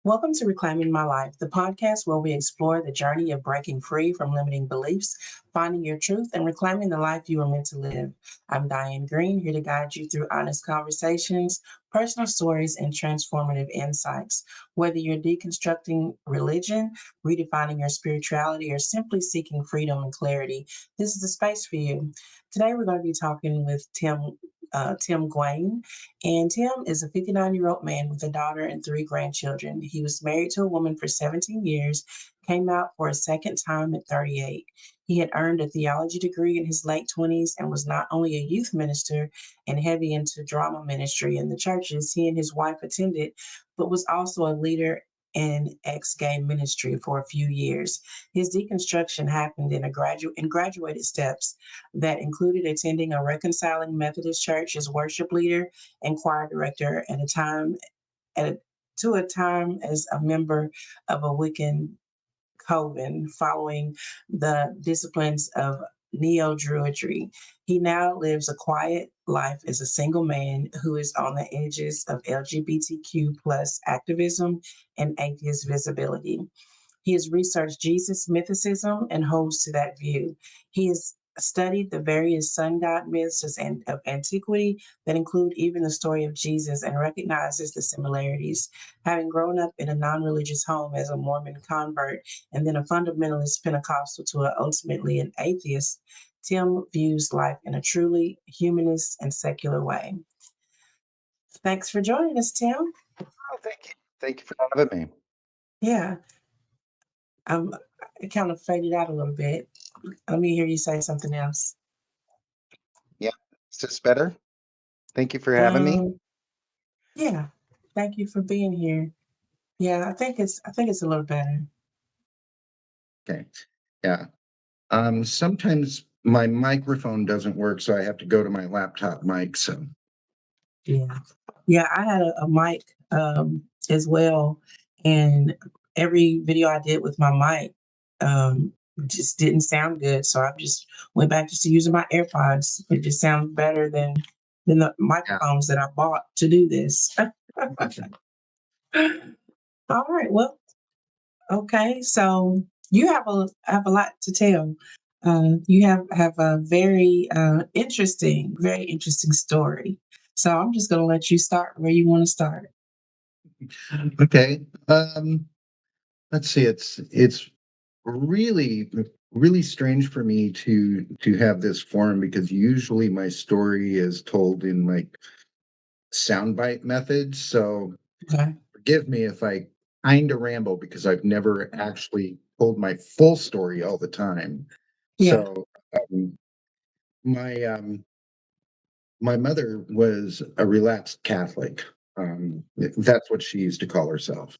Welcome to Reclaiming My Life, the podcast where we explore the journey of breaking free from limiting beliefs, finding your truth, and reclaiming the life you are meant to live. I'm Diane Green, here to guide you through honest conversations, personal stories, and transformative insights. Whether you're deconstructing religion, redefining your spirituality, or simply seeking freedom and clarity, this is the space for you. Today, we're going to be talking with Tymm Gwayn. And Tim is a 59-year-old man with a daughter and 3 grandchildren. He was married to a woman for 17 years, came out for a second time at 38. He had earned a theology degree in his late 20s and was not only a youth minister and heavy into drama ministry in the churches he and his wife attended, but was also a leader in ex-gay ministry for a few years. His deconstruction happened in graduated steps that included attending a reconciling Methodist church as worship leader and choir director at a, to a time as a member of a Wiccan coven following the disciplines of neo-Druidry. He now lives a quiet life as a single man who is on the edges of LGBTQ plus activism and atheist visibility. He has researched Jesus mythicism and holds to that view. He has studied the various sun god myths of antiquity that include even the story of Jesus and recognizes the similarities. Having grown up in a non-religious home as a Mormon convert and then a fundamentalist Pentecostal to ultimately an atheist, Tim views life in a truly humanist and secular way. Thanks for joining us, Tim. Oh, thank you. Thank you for having me. Yeah, it kind of faded out a little bit. Let me hear you say something else. Yeah. Is this better? Thank you for having me. Yeah. Thank you for being here. Yeah, I think it's a little better. Okay. Yeah. Sometimes my microphone doesn't work, so I have to go to my laptop mic. So Yeah. Yeah, I had a mic as well, and every video I did with my mic just didn't sound good. So I just went back just to using my AirPods. It just sounds better than the yeah. microphones that I bought to do this. All right. Well, okay, so you have a lot to tell. You have a very interesting story. So I'm just going to let you start where you want to start. Okay. Let's see. It's really really strange for me to have this form because usually my story is told in like soundbite methods. So Okay. forgive me if I kind of ramble because I've never actually told my full story all the time. Yeah. So um, my my mother was a relapsed Catholic. That's what she used to call herself.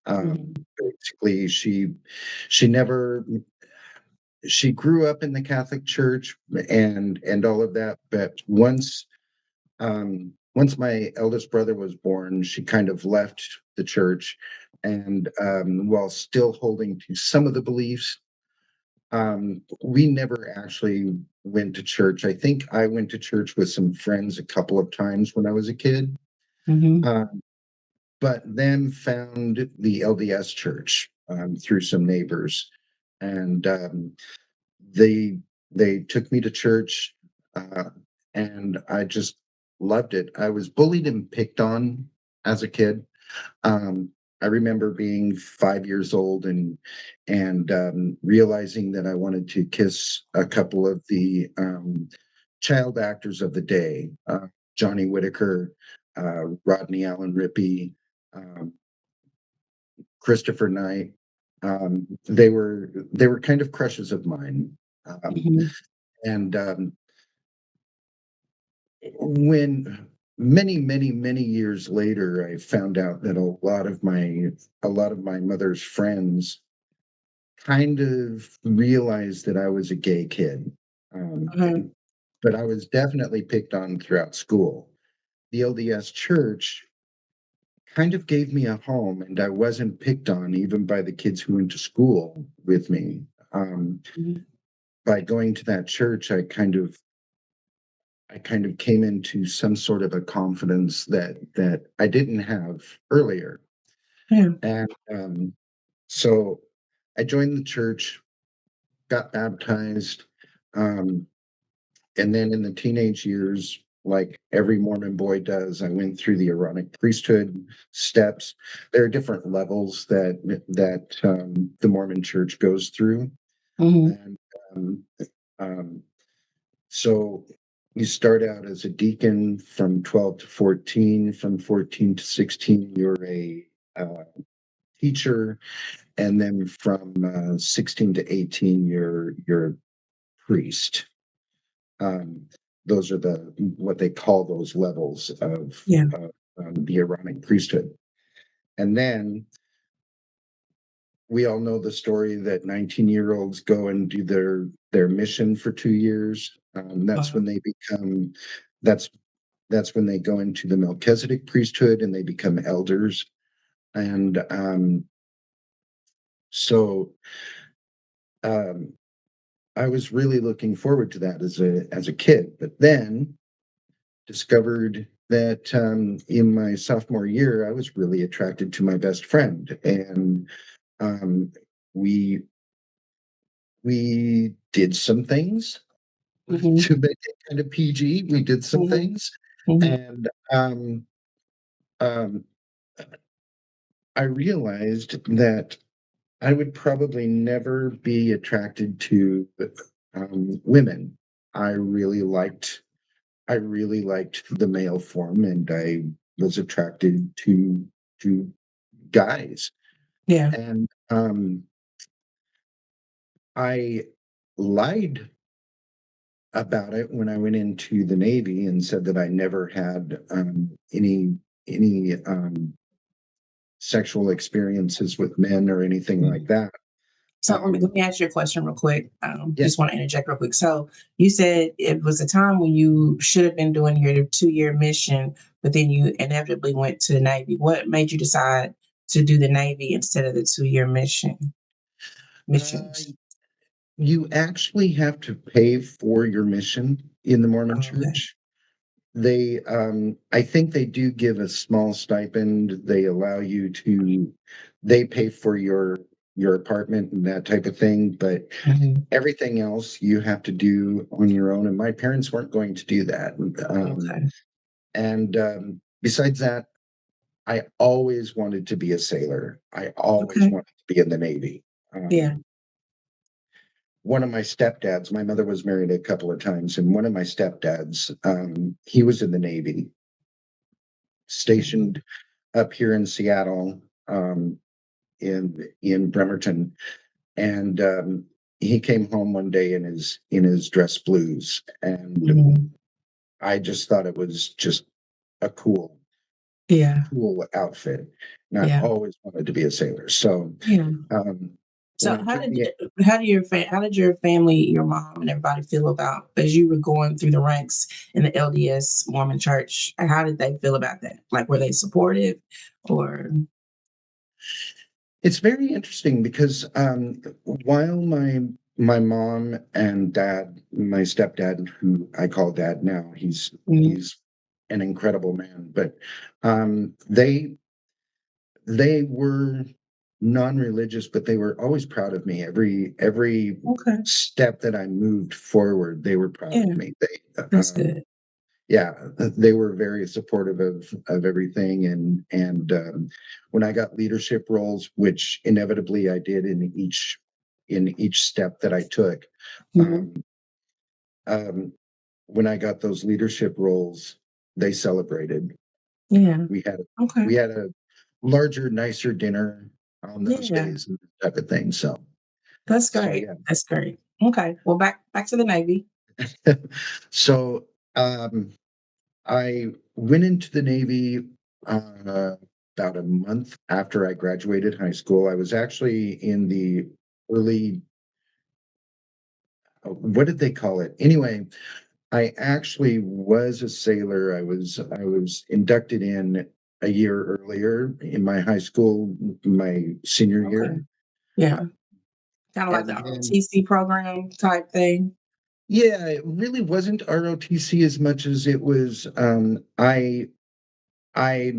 Mhm. Basically, she never she grew up in the Catholic Church and all of that, but once my eldest brother was born, she kind of left the church, and while still holding to some of the beliefs, we never actually went to church. I think I went to church with some friends a couple of times when I was a kid, Mhm. um, but then found the LDS church through some neighbors, and they they took me to church, uh, and I just loved it. I was bullied and picked on as a kid. Um, I remember being 5 years old and realizing that I wanted to kiss a couple of the child actors of the day, Johnny Whitaker, Rodney Allen Rippey, um, Christopher Knight. They were kind of crushes of mine. Um, Mhm. and when many years later, I found out that a lot of my mother's friends kind of realized that I was a gay kid. Mhm. But I was definitely picked on throughout school. The LDS church kind of gave me a home, and I wasn't picked on even by the kids who went to school with me. Um, Mhm. by going to that church, I kind of I kind of came into some sort of a confidence that I didn't have earlier. Yeah. And so I joined the church, got baptized, um, and then in the teenage years, like every Mormon boy does, I went through the Aaronic priesthood steps. There are different levels that the Mormon Church goes through, Hmm. and um, um, so you start out as a deacon from 12 to 14. From 14 to 16, you're a uh, teacher, and then from 16 to 18, you're a priest. Um, those are the what they call those levels Yeah. of the Aaronic priesthood. And then we all know the story that 19-year-olds go and do their mission for 2 years. That's Wow. when they become that's that's when they go into the Melchizedek priesthood and they become elders. And so um, I was really looking forward to that as a kid, but then discovered that in my sophomore year, I was really attracted to my best friend, and um, we we did some things Hmm. to make it kind of PG. We did some Hmm. things, Hmm. and um, I realized that I would probably never be attracted to women. I really liked I really liked the male form, and I was attracted to guys. Yeah. And I lied about it when I went into the Navy and said that I never had any sexual experiences with men or anything like Mhm. that. So let Um, me ask you a question real quick. yeah, Just want to interject real quick. So you said it was a time when you should have been doing your 2-year mission, but then you inevitably went to the Navy. What made you decide to do the Navy instead of the 2-year uh, missions? you actually have to pay for your mission in the Mormon Oh, okay. Church. I think they do give a small stipend. They allow you to, they pay for your apartment and that type of thing, but Hmm. everything else you have to do on your own. And my parents weren't going to do that. Okay. And besides that, I always wanted to be a sailor. I always Okay. wanted to be in the Navy. Yeah. Um, one of my stepdads, my mother was married a couple of times, and one of my stepdads, he was in the Navy, Hmm. stationed up here in Seattle, in Bremerton, and he came home one day in his dress blues, and Hmm. I just thought it was just a Yeah. cool outfit, and I Yeah. always wanted to be a sailor. So Yeah. um, when So it took me, how did your family, your mom, and everybody feel about as you were going through the ranks in the LDS Mormon Church? How did they feel about that? Like, were they supportive, or? it's very interesting because while my mom and dad, my stepdad, who I call dad now, Mhm. he's an incredible man, but they were non-religious, but they were always proud of me. Every Okay, step that I moved forward, they were proud yeah, of me. They that's good. yeah, they were very supportive of everything, and when I got leadership roles, which inevitably I did in each step that I took, Mhm. um, um, when I got those leadership roles, they celebrated. Yeah. We had Okay. we had a larger, nicer dinner on those Yeah, days and that type of thing. that's So great. yeah. That's great. Okay. Well, back to the Navy. So um, I went into the Navy about a month after I graduated high school. I was actually in the early, what did they call it? Anyway, I actually was a sailor. I was inducted in a year earlier in my high school, my senior Okay. year. Yeah. Kind of like the And then ROTC program type thing. Yeah, it really wasn't ROTC as much as it was, I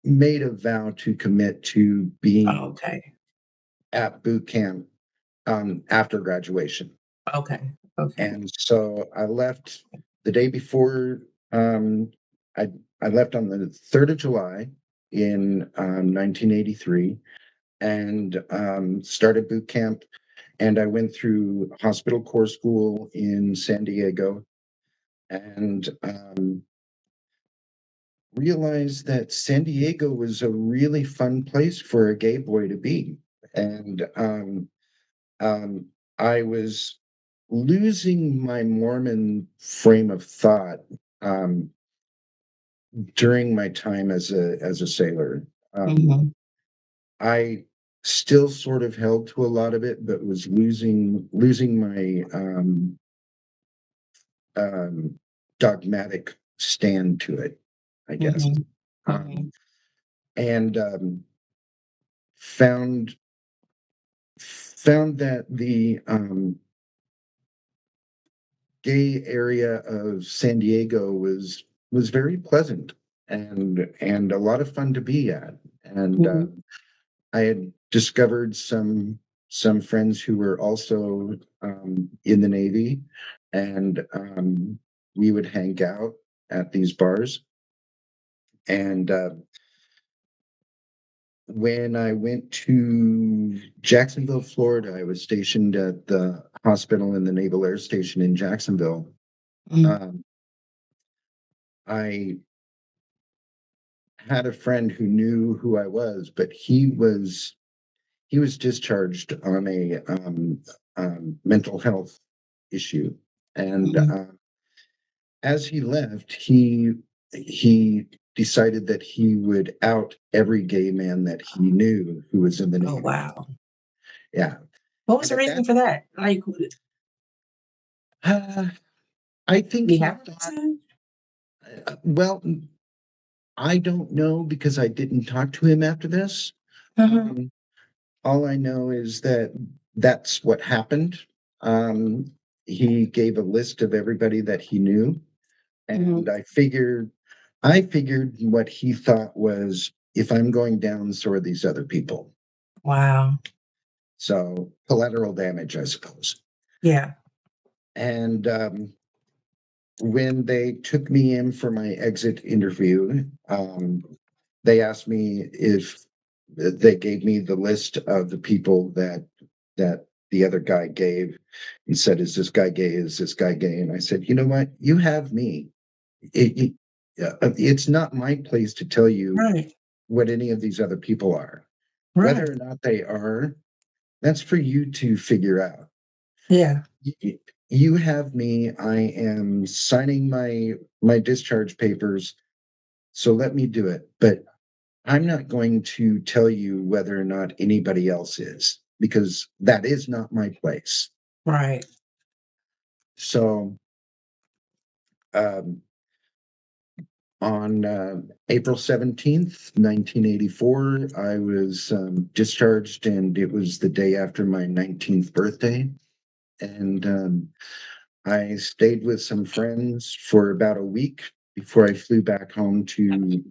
made a vow to commit to being Okay. at boot camp, after graduation. Okay. Okay. And so I left the day before, I I left on the 3rd of July in, 1983 and, started boot camp, and I went through hospital corps school in San Diego and, realized that San Diego was a really fun place for a gay boy to be. And, um, I was losing my Mormon frame of thought, um, during my time as a sailor. Um, Mhm. I still sort of held to a lot of it, but was losing my um, dogmatic stand to it, I guess. Mhm. Um, Mhm. and found found that the gay area of San Diego was very pleasant and a lot of fun to be at. And Mhm. I had discovered some friends who were also in the Navy, and we would hang out at these bars. And when I went to Jacksonville, Florida, I was stationed at the hospital in the Naval Air Station in Jacksonville. Mhm. Um, I had a friend who knew who I was, but he was discharged on a mental health issue, and Mhm. as he left, he decided that he would out every gay man that he knew who was in the Oh, Navy. wow. Yeah, What was and the at that, reason for that? Like, uh, I think you he have a thought. reason? Well, I don't know because I didn't talk to him after this. Mhm. Um, all I know is that that's what happened. Um, he gave a list of everybody that he knew, and Mhm. I figured what he thought was, if I'm going down, so are these other people. Wow. So collateral damage, I suppose. Yeah. And when they took me in for my exit interview, they asked me if they gave me the list of the people that the other guy gave and said, "Is this guy gay? Is this guy gay?" And I said, "You know what? You have me. It, it's not my place to tell you Right. what any of these other people are. Right. Whether or not they are, that's for you to figure out. Yeah. You have me. I am signing my discharge papers, so let me do it. But I'm not going to tell you whether or not anybody else is, because that is not my place." Right. So um, on April 17th, 1984, I was discharged, and it was the day after my 19th birthday. And I stayed with some friends for about a week before I flew back home to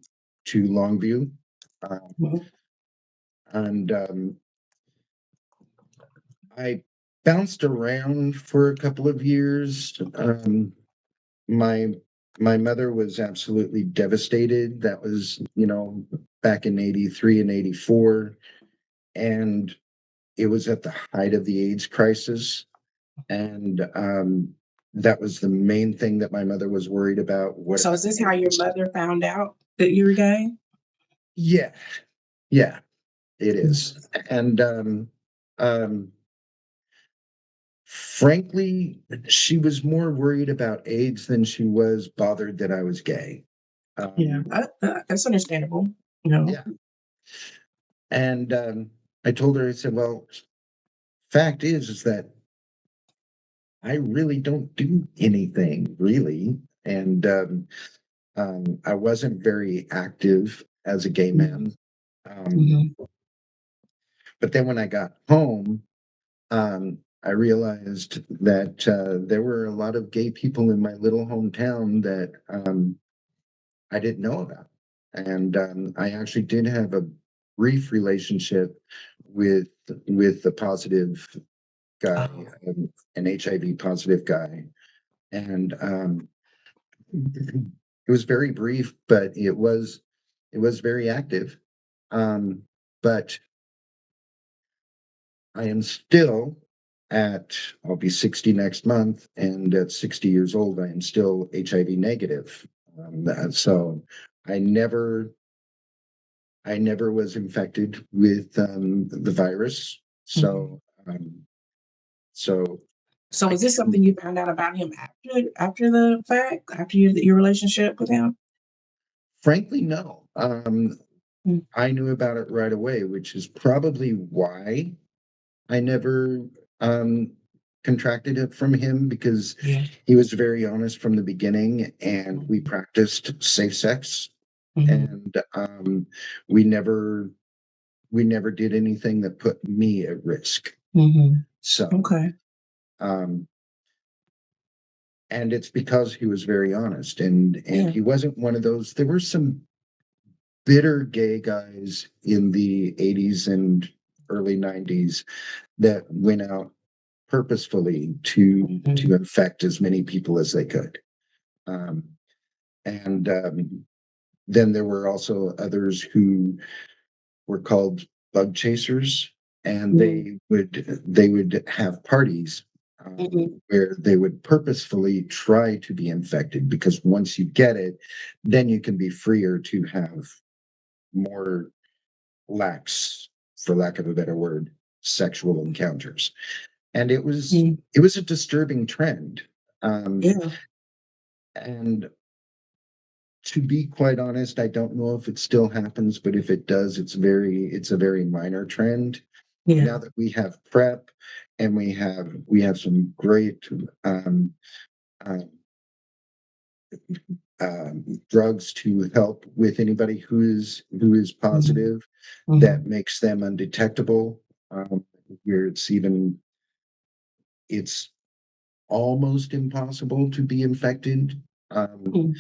Longview. Uh, Mhm. and I bounced around for a couple of years. My my mother was absolutely devastated. That was, back in 83 and 84. And it was at the height of the AIDS crisis. And that was the main thing that my mother was worried about. What So is about this my how your sister? mother found out that you were gay? Yeah, yeah, it is. Mhm. And um, frankly, she was more worried about AIDS than she was bothered that I was gay. Yeah. Um, That's understandable. You know? yeah. And I told her, I said, well, fact is that I really don't do anything really. And I wasn't very active as a gay Mhm. man. Um, Mhm. but then when I got home, I realized that there were a lot of gay people in my little hometown that I didn't know about. And I actually did have a brief relationship with a positive guy, Oh. an HIV positive guy, and it was very brief, but it was very active. Um, but I am still I'll be 60 next month, and at 60 years old, I am still HIV negative. So I never, I never was infected with the virus. Mhm. So So I is this can, something you found out about him after the fact, after your relationship with him? frankly, no. Mm. I knew about it right away, which is probably why I never um, contracted it from him, because Yeah. he was very honest from the beginning, and we Mhm. practiced safe sex, Mhm. and we never we never did anything that put me at risk. Mhm. So, Okay. um, and it's because he was very honest, and Yeah. he wasn't one of those. There were some bitter gay guys in the 80s and early 90s that went out purposefully to Mhm. infect as many people as they could. Um, and then there were also others who were called bug chasers, and Mhm. they would have parties Mhm. where they would purposefully try to be infected, because once you get it, then you can be freer to have more lax, for lack of a better word, sexual encounters. And Mhm. it was a disturbing trend. Um, Yeah. and to be quite honest, I don't know if it still happens, but if it does, it's a very minor trend. Now Yeah. that we have PrEP, and we have some great um, uh, drugs to help with anybody who is Mhm. positive, that Mhm. makes them undetectable. Where it's almost impossible to be infected Mhm.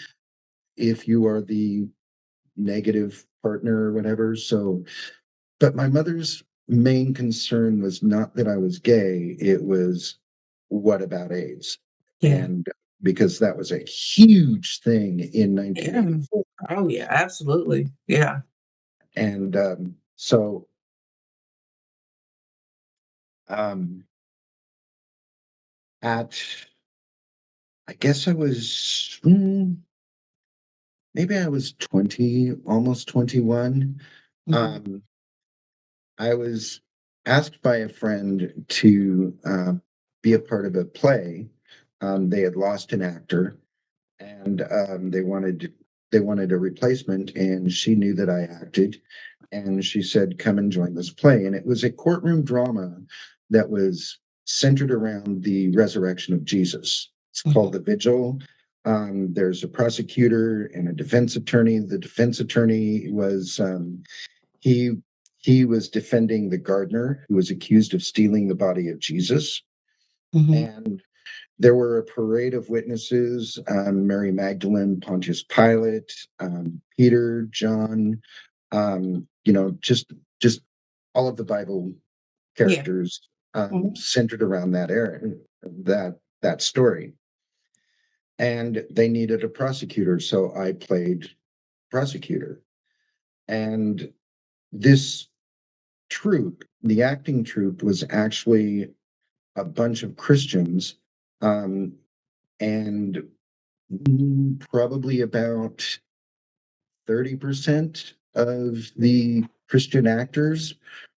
if you are the negative partner or whatever. So, but my mother's main concern was not that I was gay, it was, what about AIDS? Yeah. And because that was a huge thing in Yeah. 1984. Oh yeah, absolutely. Yeah. And um, at, I guess I was, maybe I was 20, almost 21. Mhm. Um, I was asked by a friend to be a part of a play. They had lost an actor, and they wanted a replacement, and she knew that I acted, and she said, "Come and join this play." And it was a courtroom drama that was centered around the resurrection of Jesus. It's called Mhm. The Vigil. There's a prosecutor and a defense attorney. The defense attorney was he he was defending the gardener who was accused of stealing the body of Jesus. Mhm. And there were a parade of witnesses: Mary Magdalene, Pontius Pilate, Peter, John, just all of the Bible Yeah. characters Mhm. centered around that era, that story. And they needed a prosecutor, so I played prosecutor. And this troupe, the acting troupe, was actually a bunch of Christians, um, and probably about 30% of the Christian actors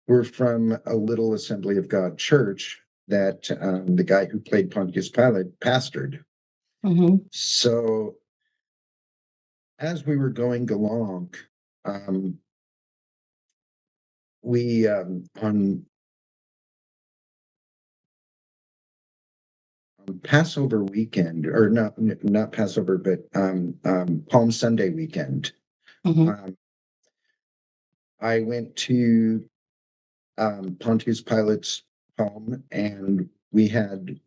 were from a little Assembly of God church that the guy who played Pontius Pilate pastored. Mhm. So as we were going along, um, we on Passover weekend, or not Passover, but Palm Sunday weekend, Mhm. um, I went to Pontius Pilate's home, and we had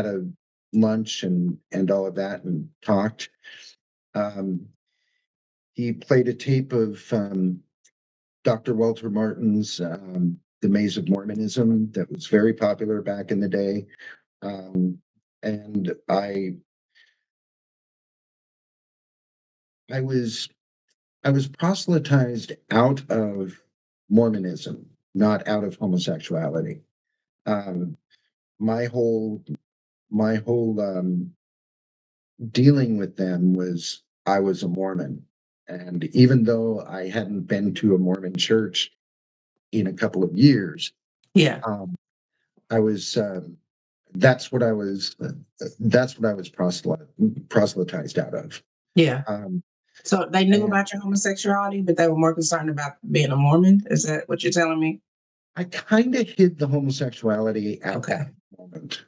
a lunch and all of that and talked. Um, he played a tape of Dr. Walter Martin's The Maze of Mormonism that was very popular back in the day. And I was proselytized out of Mormonism, not out of homosexuality. Um, my whole dealing with them was I was a Mormon, and even though I hadn't been to a Mormon church in a couple of years, Yeah. um, I was. That's what I was. That's what I was proselytized out of. Yeah. Um, So they knew and about your homosexuality, but they were more concerned about being a Mormon. Is that what you're telling me? I kind of hid the homosexuality at Okay. that moment.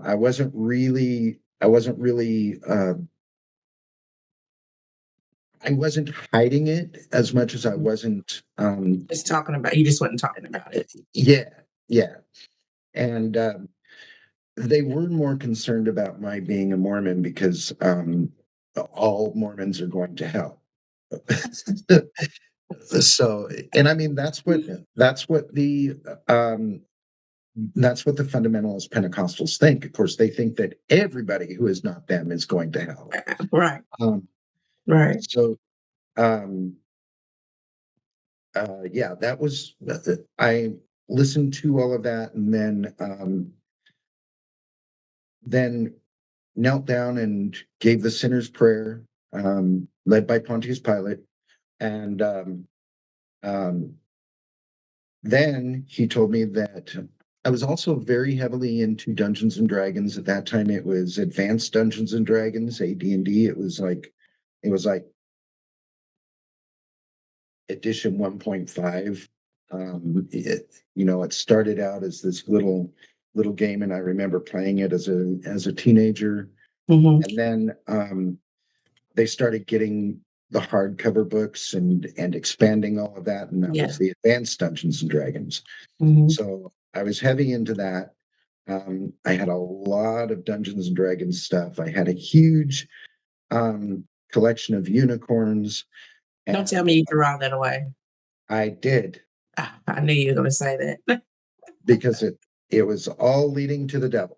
I wasn't really. I wasn't really. I wasn't hiding it as much as I wasn't. Just talking about you just wasn't talking about it. Yeah, yeah, and they were more concerned about my being a Mormon because all Mormons are going to hell. So, and I mean that's what the um, that's what the fundamentalist Pentecostals think. Of course, they think that everybody who is not them is going to hell. Right. Um, Right. so, um, yeah, that was I listened to all of that, and then knelt down and gave the sinner's prayer, led by Pontius Pilate, and um, then he told me that I was also very heavily into Dungeons and Dragons. At that time, it was Advanced Dungeons and Dragons, AD&D. It was like edition 1.5. It started out as this little game, and I remember playing it as a teenager. Hmm. And then they started getting the hardcover books and expanding all of that, and that was Yeah. the Advanced Dungeons and Dragons. Hmm. So I was heavy into that. I had a lot of Dungeons and Dragons stuff. I had a huge collection of unicorns, Don't tell and me you threw all that away. I did I knew you were going to say that. because it was all leading to the devil.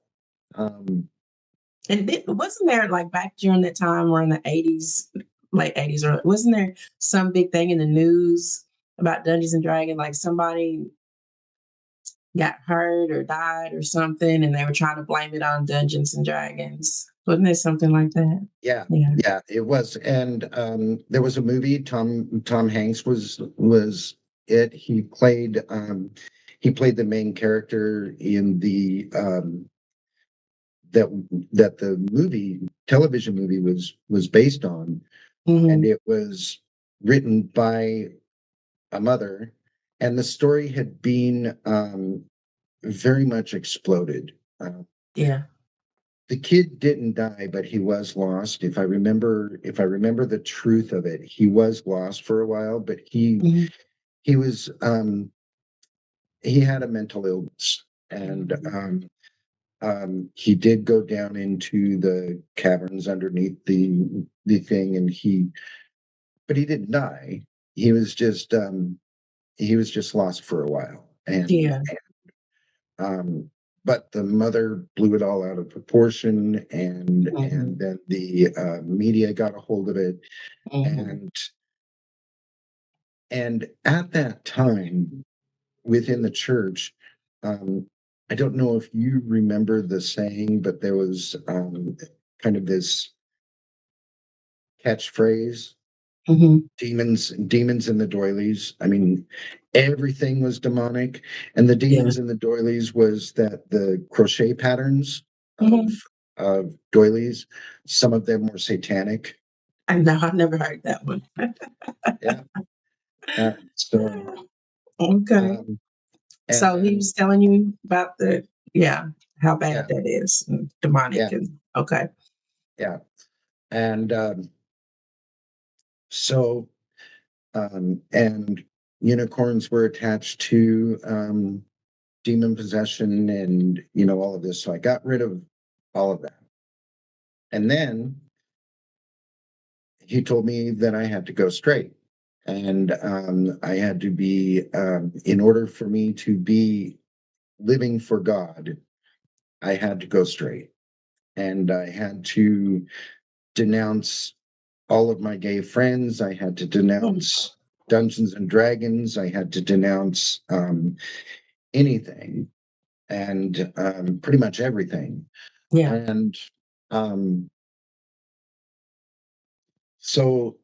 Um, And wasn't there like back during that time or in the 80s, late 80s, or wasn't there some big thing in the news about Dungeons and Dragons? Like somebody got hurt or died or something, and they were trying to blame it on Dungeons and Dragons. Wasn't there something like that? yeah, Yeah. yeah, it was, and there was a movie. Tom Hanks was it. He played the main character in the that the television movie was based on, and Hmm. it was written by a mother, and the story had been very much exploded. Yeah. The kid didn't die, but he was lost. If I remember the truth of it, he was lost for a while, but Hmm. he was he had a mental illness, and Hmm. he did go down into the caverns underneath the thing, but he didn't die. He was just lost for a while, Yeah. um, but the mother blew it all out of proportion, Hmm. and then the media got a hold of it, Hmm. and at that time within the church, um, I don't know if you remember the saying, but there was kind of this catchphrase: Hmm. demons in the doilies. I mean, everything was demonic, and the Yeah. demons in the doilies was that the crochet patterns of Hmm. doilies, some of them were satanic. I know. I've never heard that one. Yeah. So Okay. um and So he then was telling you about yeah, how yeah, bad that is, and demonic, yeah, and okay. yeah. And so and unicorns were attached to demon possession and, all of this. So I got rid of all of that. And then he told me that I had to go straight. And I had to be, in order for me to be living for God, I had to go straight. And I had to denounce all of my gay friends. I had to denounce Dungeons and Dragons. I had to denounce anything and pretty much everything. Yeah. And so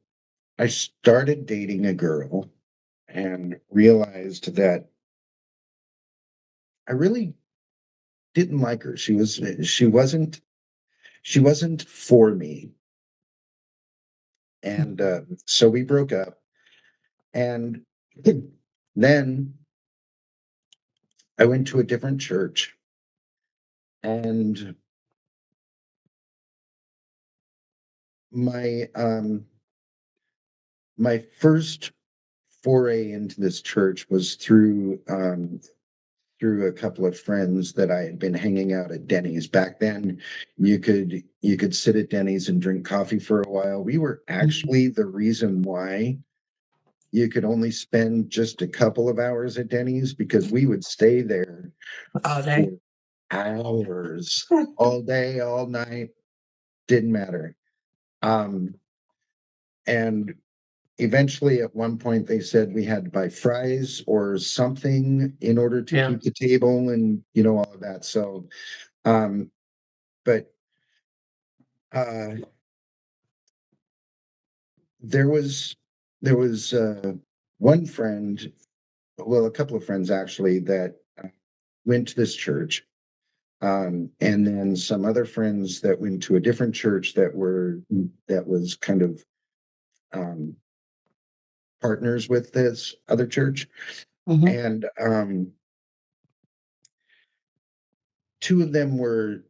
I started dating a girl and realized that I really didn't like her. She wasn't for me. And so we broke up. And then I went to a different church, and my my first foray into this church was through a couple of friends that I had been hanging out at Denny's. Back then, you could sit at Denny's and drink coffee for a while. We were actually the reason why you could only spend just a couple of hours at Denny's, because we would stay there All for day. hours, all day, all night, didn't matter. And eventually, at one point, they said we had to buy fries or something in order to Yeah. keep the table, and all of that. So, but uh, there was one friend, well, a couple of friends actually, that went to this church, and then some other friends that went to a different church that was kind of um, partners with this other church, Mhm. and two of them were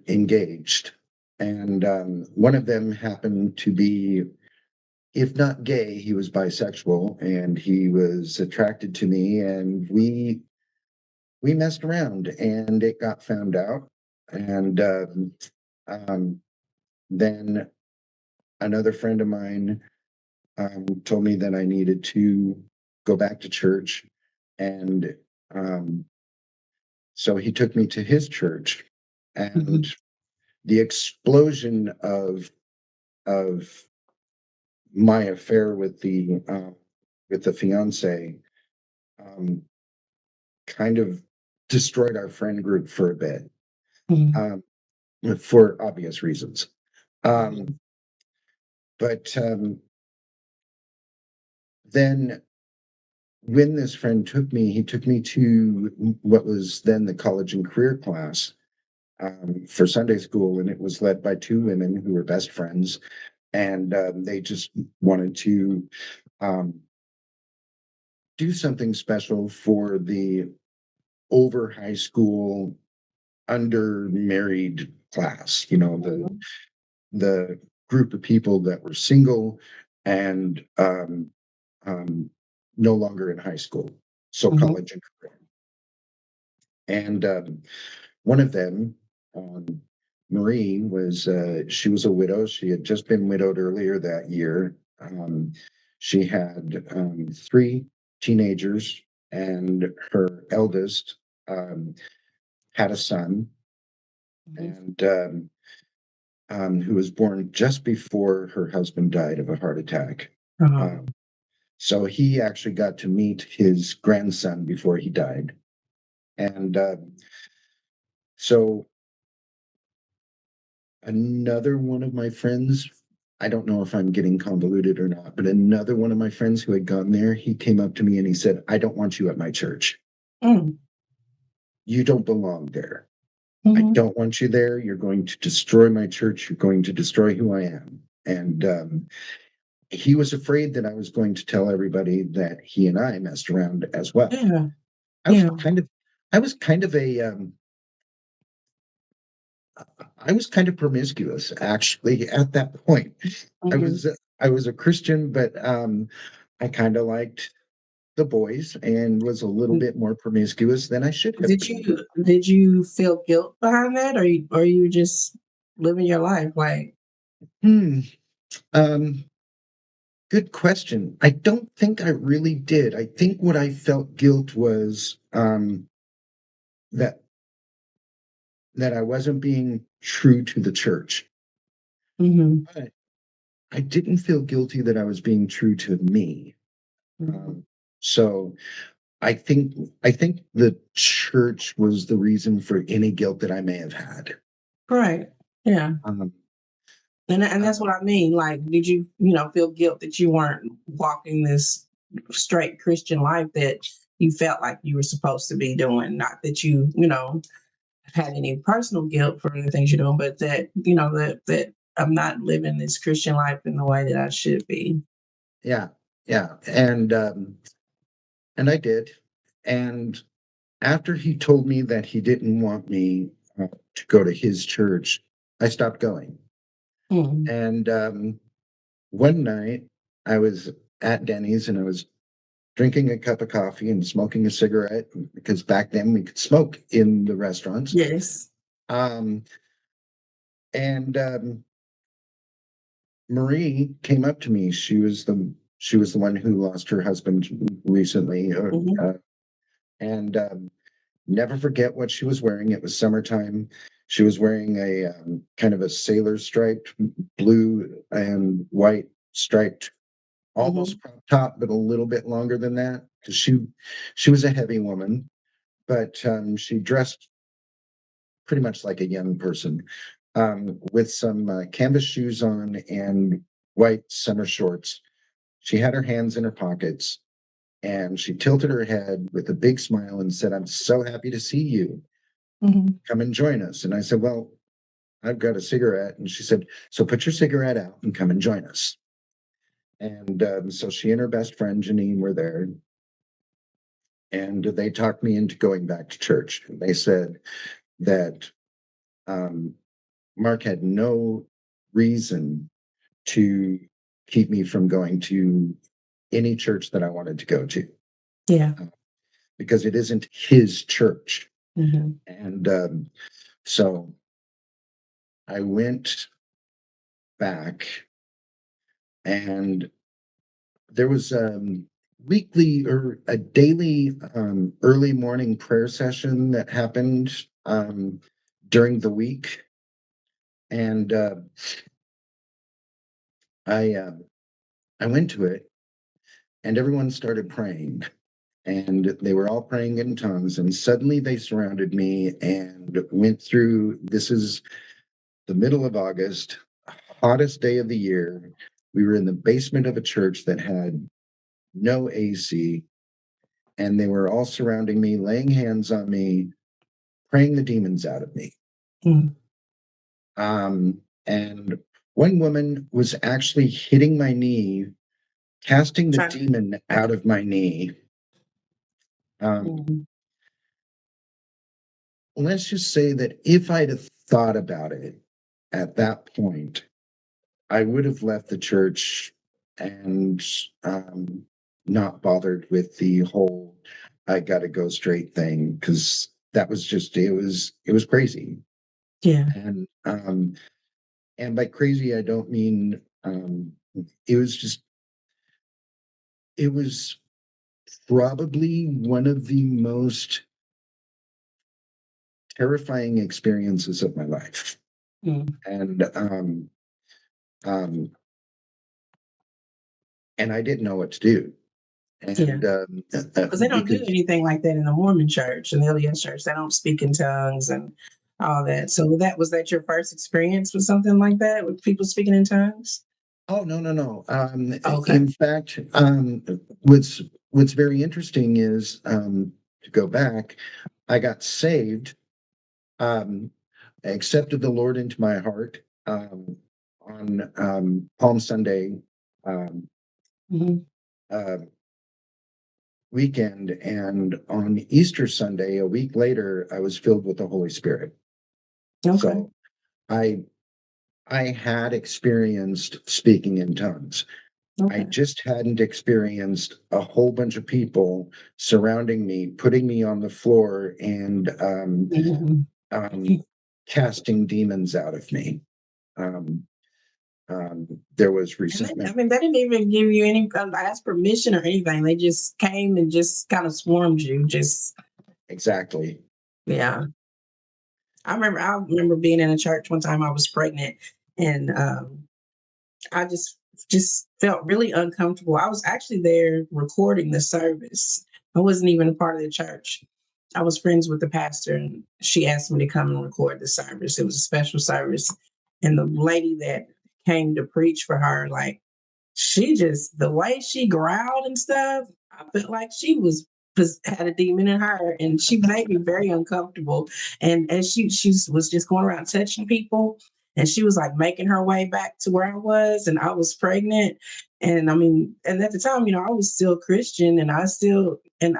engaged, and one of them happened to be, if not gay, he was bisexual, and he was attracted to me, and we messed around, and it got found out, and um, then another friend of mine told me that I needed to go back to church, and um, so he took me to his church, and Mhm. the explosion of my affair with the fiance um, kind of destroyed our friend group for a bit, Mhm. um, for obvious reasons. Um, Mhm. but then when this friend took me, he took me to what was then the college and career class for Sunday school, and it was led by two women who were best friends, and they just wanted to um, do something special for the over high school, under married class. Mhm. The group of people that were single and um, no longer in high school, so Mhm. college and career. And one of them, um, Marie, she was a widow. She had just been widowed earlier that year. She had three teenagers, and her eldest um, had a son, Mhm. and who was born just before her husband died of a heart attack. Oh. Um, so he actually got to meet his grandson before he died. And so another one of my friends, I don't know if I'm getting convoluted or not, but another one of my friends who had gone there, he came up to me and he said, "I don't want you at my church. Mm. You don't belong there. I Mhm. don't want you there. You're going to destroy my church. You're going to destroy who I am." And he was afraid that I was going to tell everybody that he and I messed around as well. Yeah. I was Yeah. kind of, I was kind of a, I was kind of promiscuous actually at that point. I Mhm. was, I was a Christian, but I kind of liked the boys and was a little bit more promiscuous than I should have been. Did you feel guilt behind that, or you just living your life like? Hmm. Um, Good question. I don't think I really did. I think what I felt guilt was that I wasn't being true to the church. Mhm, But I didn't feel guilty that I was being true to me. mhm. Um, so I think the church was the reason for any guilt that I may have had. Right. Yeah. Um, And that's uh, what I mean. Like, did you, feel guilt that you weren't walking this straight Christian life that you felt like you were supposed to be doing? Not that you had any personal guilt for the things you're doing, but that I'm not living this Christian life in the way that I should be. yeah, yeah, and I did. And after he told me that he didn't want me to go to his church, I stopped going. Mm, And one night, I was at Denny's and I was drinking a cup of coffee and smoking a cigarette because back then we could smoke in the restaurants. yes. Um, and Marie came up to me. She was the one who lost her husband recently, Hmm. and never forget what she was wearing. It was summertime. She was wearing a kind of a sailor striped blue and white striped, almost Hmm. crop top, but a little bit longer than that. Because she was a heavy woman, but she dressed pretty much like a young person, with some canvas shoes on and white summer shorts. She had her hands in her pockets and she tilted her head with a big smile and said, "I'm so happy to see you. Hmm. Come and join us." And I said, "Well, I've got a cigarette." And she said, "So put your cigarette out and come and join us." And so she and her best friend, Janine, were there. And they talked me into going back to church. And they said that um, Mark had no reason to keep me from going to any church that I wanted to go to, Yeah. uh, because it isn't his church. Hmm. And so I went back, and there was weekly or a daily early morning prayer session that happened during the week. And I I went to it, and everyone started praying, and they were all praying in tongues. And suddenly they surrounded me and went through. This is the middle of August, hottest day of the year. We were in the basement of a church that had no AC, and they were all surrounding me, laying hands on me, praying the demons out of me. Mm. And one woman was actually hitting my knee, casting the Trying. demon out of my knee. Um, Mhm. let's just say that if I'd have thought about it at that point, I would have left the church and not bothered with the whole "I got to go straight" thing, because that was just it was crazy. Yeah. And by crazy I don't mean it was just it was probably one of the most terrifying experiences of my life. Mm. And um and I didn't know what to do. Yeah. And Because they don't do because anything like that in the Mormon church and the LDS church. They don't speak in tongues and all that. So was that your first experience with something like that, with people speaking in tongues? oh, no, no, no. Okay. In fact, what's very interesting is, to go back, I got saved. I accepted the Lord into my heart on Palm Sunday um, Hmm. uh, weekend, and on Easter Sunday, a week later, I was filled with the Holy Spirit. Okay. So I I had experienced speaking in tongues. I Okay. just hadn't experienced a whole bunch of people surrounding me, putting me on the floor and Mhm. um, casting demons out of me. Um, there was And they, I resentment. mean, they didn't even give you any ask permission or anything. They just came and just kind of swarmed you. Just Exactly. yeah. I remember being in a church one time. I was pregnant, and I just felt really uncomfortable. I was actually there recording the service. I wasn't even a part of the church. I was friends with the pastor, and she asked me to come and record the service. It was a special service, and the lady that came to preach for her, like she just the way she growled and stuff, I felt like she had a demon in her, and she made me very uncomfortable. And as she was just going around touching people, and she was like making her way back to where I was, and I was pregnant. And I mean, and at the time, I was still Christian, and I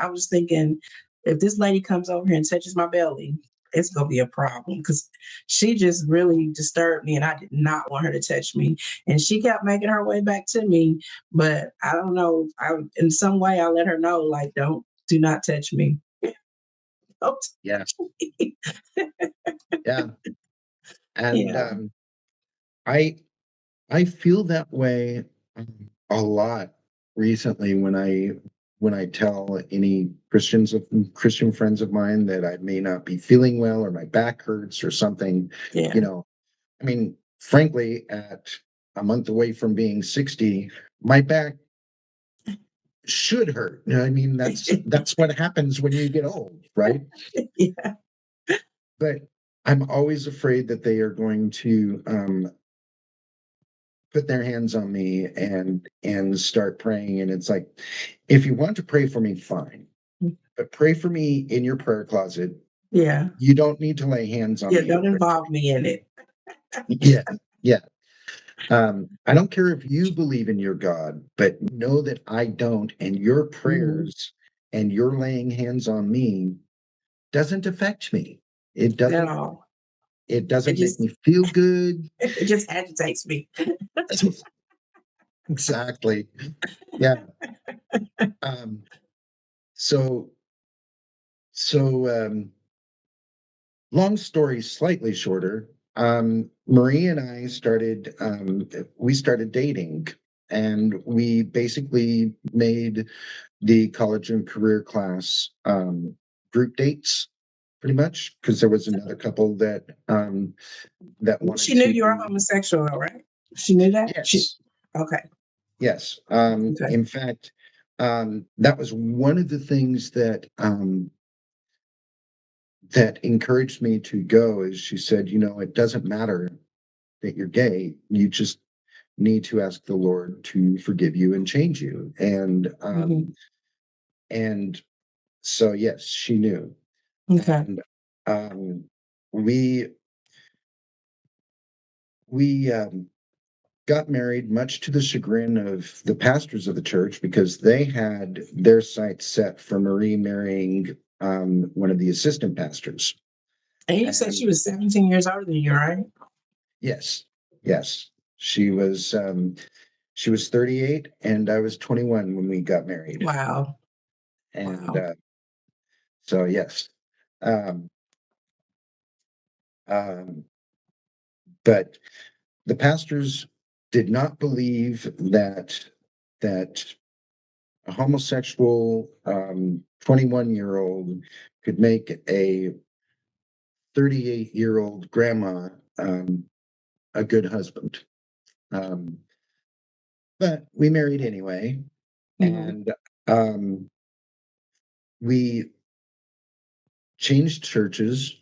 was thinking, if this lady comes over here and touches my belly, it's gonna be a problem because she just really disturbed me, and I did not want her to touch me. And she kept making her way back to me, but I don't know. I In some way I let her know, like, do not touch me. Don't Yeah. touch me. Yeah. And Yeah, I I feel that way a lot recently when I tell any Christian friends of mine that I may not be feeling well or my back hurts or something, you yeah, know. I mean, frankly, at a month away from being 60, my back should hurt. I mean, that's what happens when you get old, right? yeah. But I'm always afraid that they are going to put their hands on me and start praying. And it's like, if you want to pray for me, fine, but pray for me in your prayer closet. Yeah, You don't need to lay hands on yeah. me to Don't pray for involve me in it. me. Yeah, yeah. I don't care if you believe in your God, but know that I don't, and your Mhm. prayers and your laying hands on me doesn't affect me. It At doesn't. all. It It doesn't make just me feel good. it just agitates me. Exactly. Yeah. Um, so so long story slightly shorter. Marie and I started. We started dating, and we basically made the college and career class group dates pretty much because there was another couple that She wanted knew to you were homosexual, though, right? She knew that. yes, Okay. yes. Okay. In fact, that was one of the things that encouraged me to go is she said, it doesn't matter that you're gay, you just need to ask the Lord to forgive you and change you. Hmm. And so yes, she knew. Okay. And um we we got married much to the chagrin of the pastors of the church because they had their sights set for Marie marrying one of the assistant pastors. And you said And she was 17 years older than you, right? yes, yes, she was 38 and I was 21 when we got married. Wow. And Wow. so yes. Um, um, but the pastors did not believe that a homosexual 21-year-old could make a 38-year-old grandma a good husband. Um, but we married anyway, Hmm. and um, we changed churches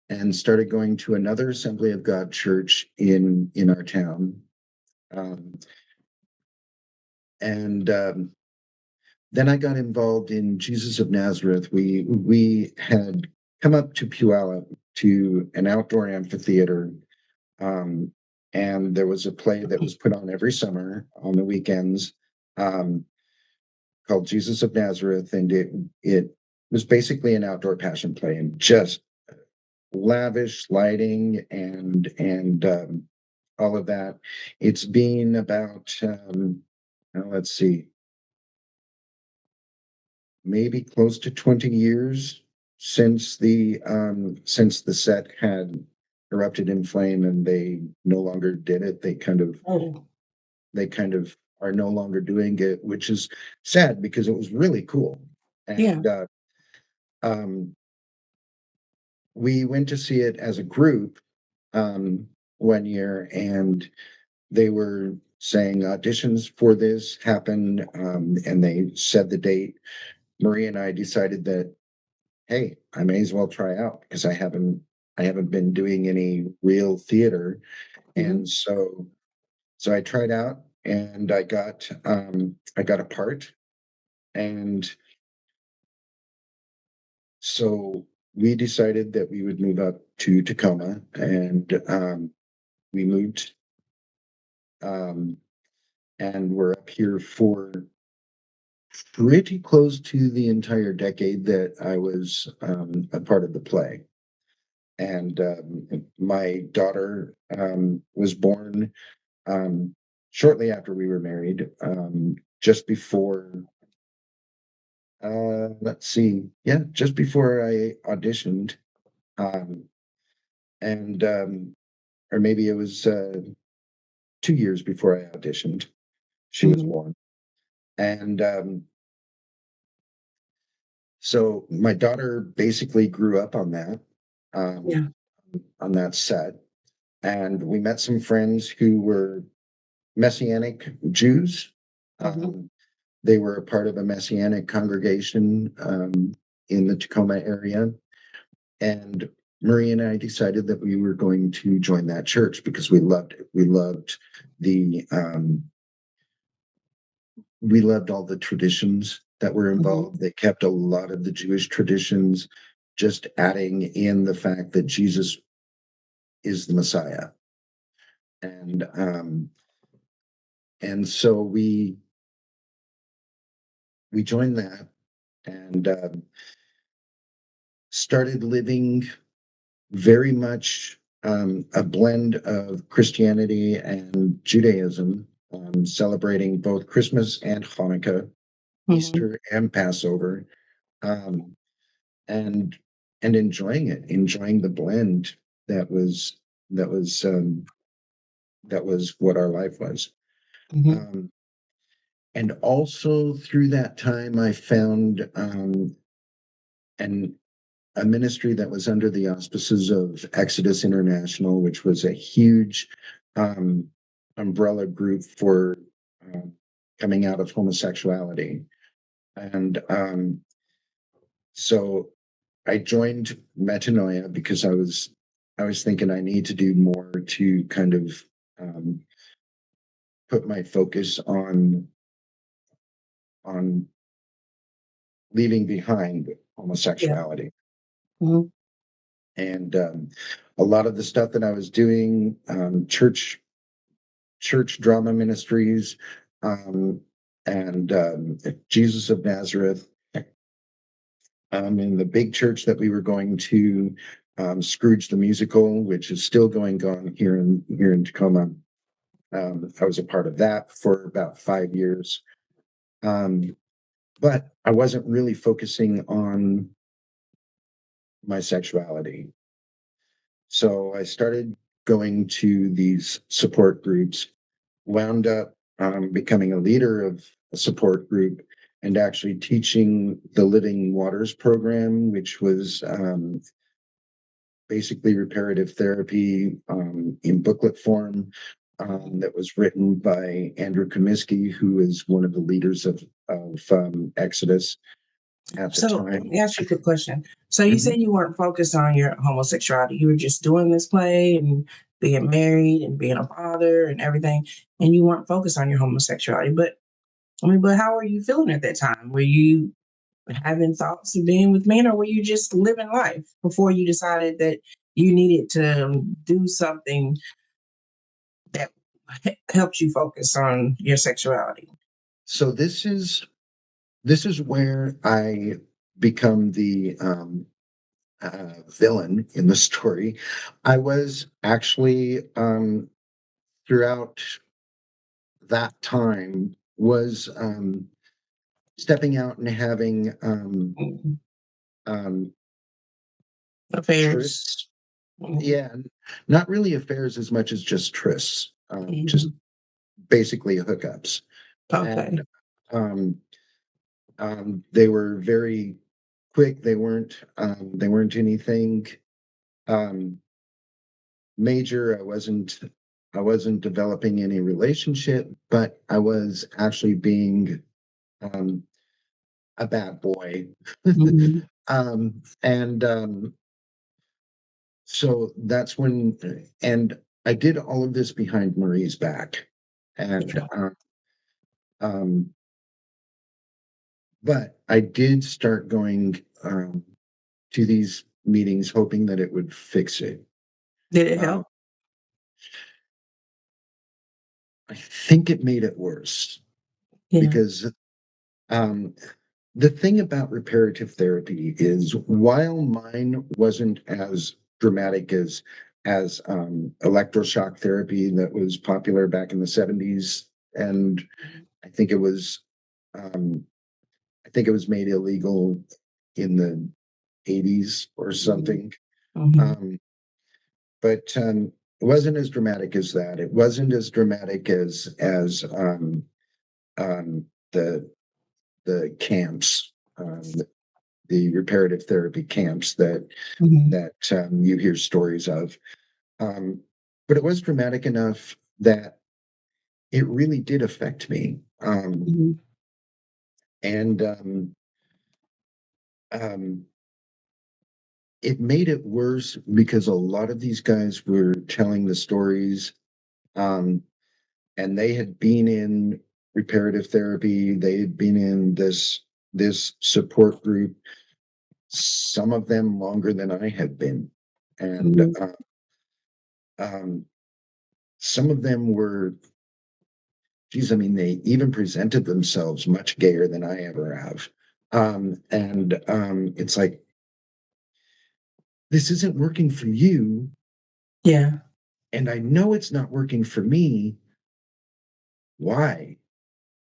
and started going to another Assembly of God church in our town. Um, and Then I got involved in Jesus of Nazareth. We had come up to Puyallup to an outdoor amphitheater, um, and there was a play that was put on every summer on the weekends um, called Jesus of Nazareth, and it was basically an outdoor passion play and just lavish lighting and all of that. It's been about, let's see, maybe close to 20 years since the set had erupted in flame and they no longer did it. Oh, They kind of are no longer doing it, which is sad because it was really cool. yeah. And um, we went to see it as a group one year, and they were saying auditions for this happened, and they said the date. Marie and I decided that, hey, I may as well try out because I haven't been doing any real theater, Hmm. and so I tried out and I got a part, and so we decided that we would move up to Tacoma, and we moved, um, and we're up here for pretty close to the entire decade that I was a part of the play. And my daughter was born um, shortly after we were married, just before, let's see, yeah, just before I auditioned. Um, and, or maybe it was 2 years before I auditioned, she was Hmm. born. And so my daughter basically grew up um, Yeah. on that set. And we met some friends who were Messianic Jews. Hmm. Um, they were a part of a Messianic congregation in the Tacoma area. And Marie and I decided that we were going to join that church because we loved it. The we loved all the traditions that were Hmm. involved. They kept a lot of the Jewish traditions, just adding in the fact that Jesus is the Messiah. And so we joined that and started living very much a blend of Christianity and Judaism, celebrating both Christmas and Hanukkah, Hmm. Easter and Passover, um, and enjoying it, enjoying the blend that was that was um, that was what our life was. Hmm. Um, and also through that time, I found an a ministry that was under the auspices of Exodus International, which was a huge um, umbrella group for um, coming out of homosexuality. And so I joined Metanoia because I was thinking I need to do more to kind of um, put my focus on leaving behind Yeah. homosexuality. Hmm. And a lot of the stuff that I was doing, church drama ministries, um, and Jesus of Nazareth. In the big church that we were going to, Scrooge the Musical, which is still going on here in Tacoma. I was a part of that for about 5 years, but I wasn't really focusing on my sexuality. So I started going to these support groups, wound up becoming a leader of a support group and actually teaching the Living Waters program, which was basically reparative therapy in booklet form that was written by Andrew Comiskey, who is one of the leaders of Exodus at the So let time. me ask you a quick question. So you Mhm. said you weren't focused on your homosexuality. You were just doing this play and being married and being a father and everything, and you weren't focused on your homosexuality. But I mean, but how were you feeling at that time? Were you having thoughts of being with men, or were you just living life before you decided that you needed to do something that helped you focus on your sexuality? So this is where I become the villain in the story. I was actually throughout that time was stepping out and having Mhm. um, Affairs. trysts. Mhm. Yeah, not really affairs as much as just trysts, just Mhm. basically hookups. And Okay. um, they were very quick. They weren't anything um, major. I wasn't developing any relationship, but I was actually being um, a bad boy. Mhm. And so that's when, and I did all of this behind Marie's back. And Okay. um, but I did start going to these meetings hoping that it would fix it. Did it Uh, help? I think it made it worse Yeah. because um, the thing about reparative therapy is while mine wasn't as dramatic as electroshock therapy that was popular back in the 70s, and Mhm. I think it was um, I think it was made illegal in the 80s or Mhm. something. Mhm. Um, but it wasn't as dramatic as that. It wasn't as dramatic as um, the the camps, the reparative therapy camps Mhm. that you hear stories of. Um, but it was dramatic enough that it really did affect me, Mhm. and um, it made it worse because a lot of these guys were telling the stories. Um, and they had been in reparative therapy. They had been in this support group, some of them longer than I had been, and Mhm. um, some of them were, geez, I mean, they even presented themselves much gayer than I ever have. And it's like, this isn't working for you, Yeah. and I know it's not working for me. Why?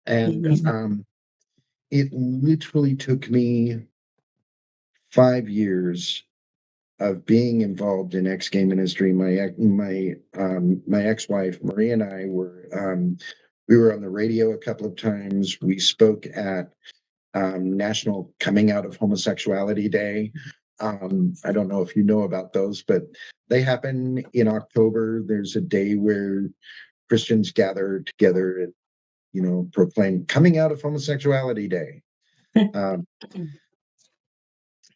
And Mhm. it literally took me 5 years of being involved in ex-gay ministry. My ex-wife Marie and I were we were on the radio a couple of times. We spoke at National Coming Out of Homosexuality Day. I don't know if you know about those, but they happen in October. There's a day where Christians gather together and proclaim Coming Out of Homosexuality Day. Um,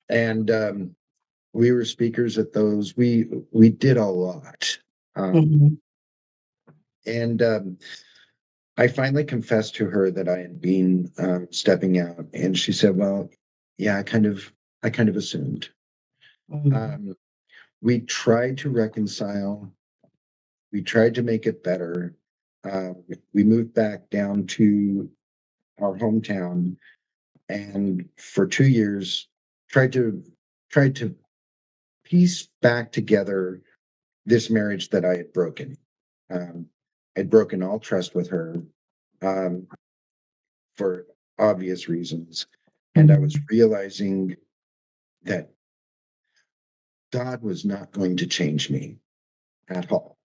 and we were speakers at those. We did a lot, Mhm. and I finally confessed to her that I had been stepping out, and she said, "Well, yeah, I kind of assumed." Mhm. Um, we tried to reconcile. We tried to make it better. We moved back down to our hometown, and for 2 years, tried to tried to piece back together this marriage that I had broken. Um, I'd broken all trust with her um, for obvious reasons. And I was Mhm. realizing that God was not going to change me at all.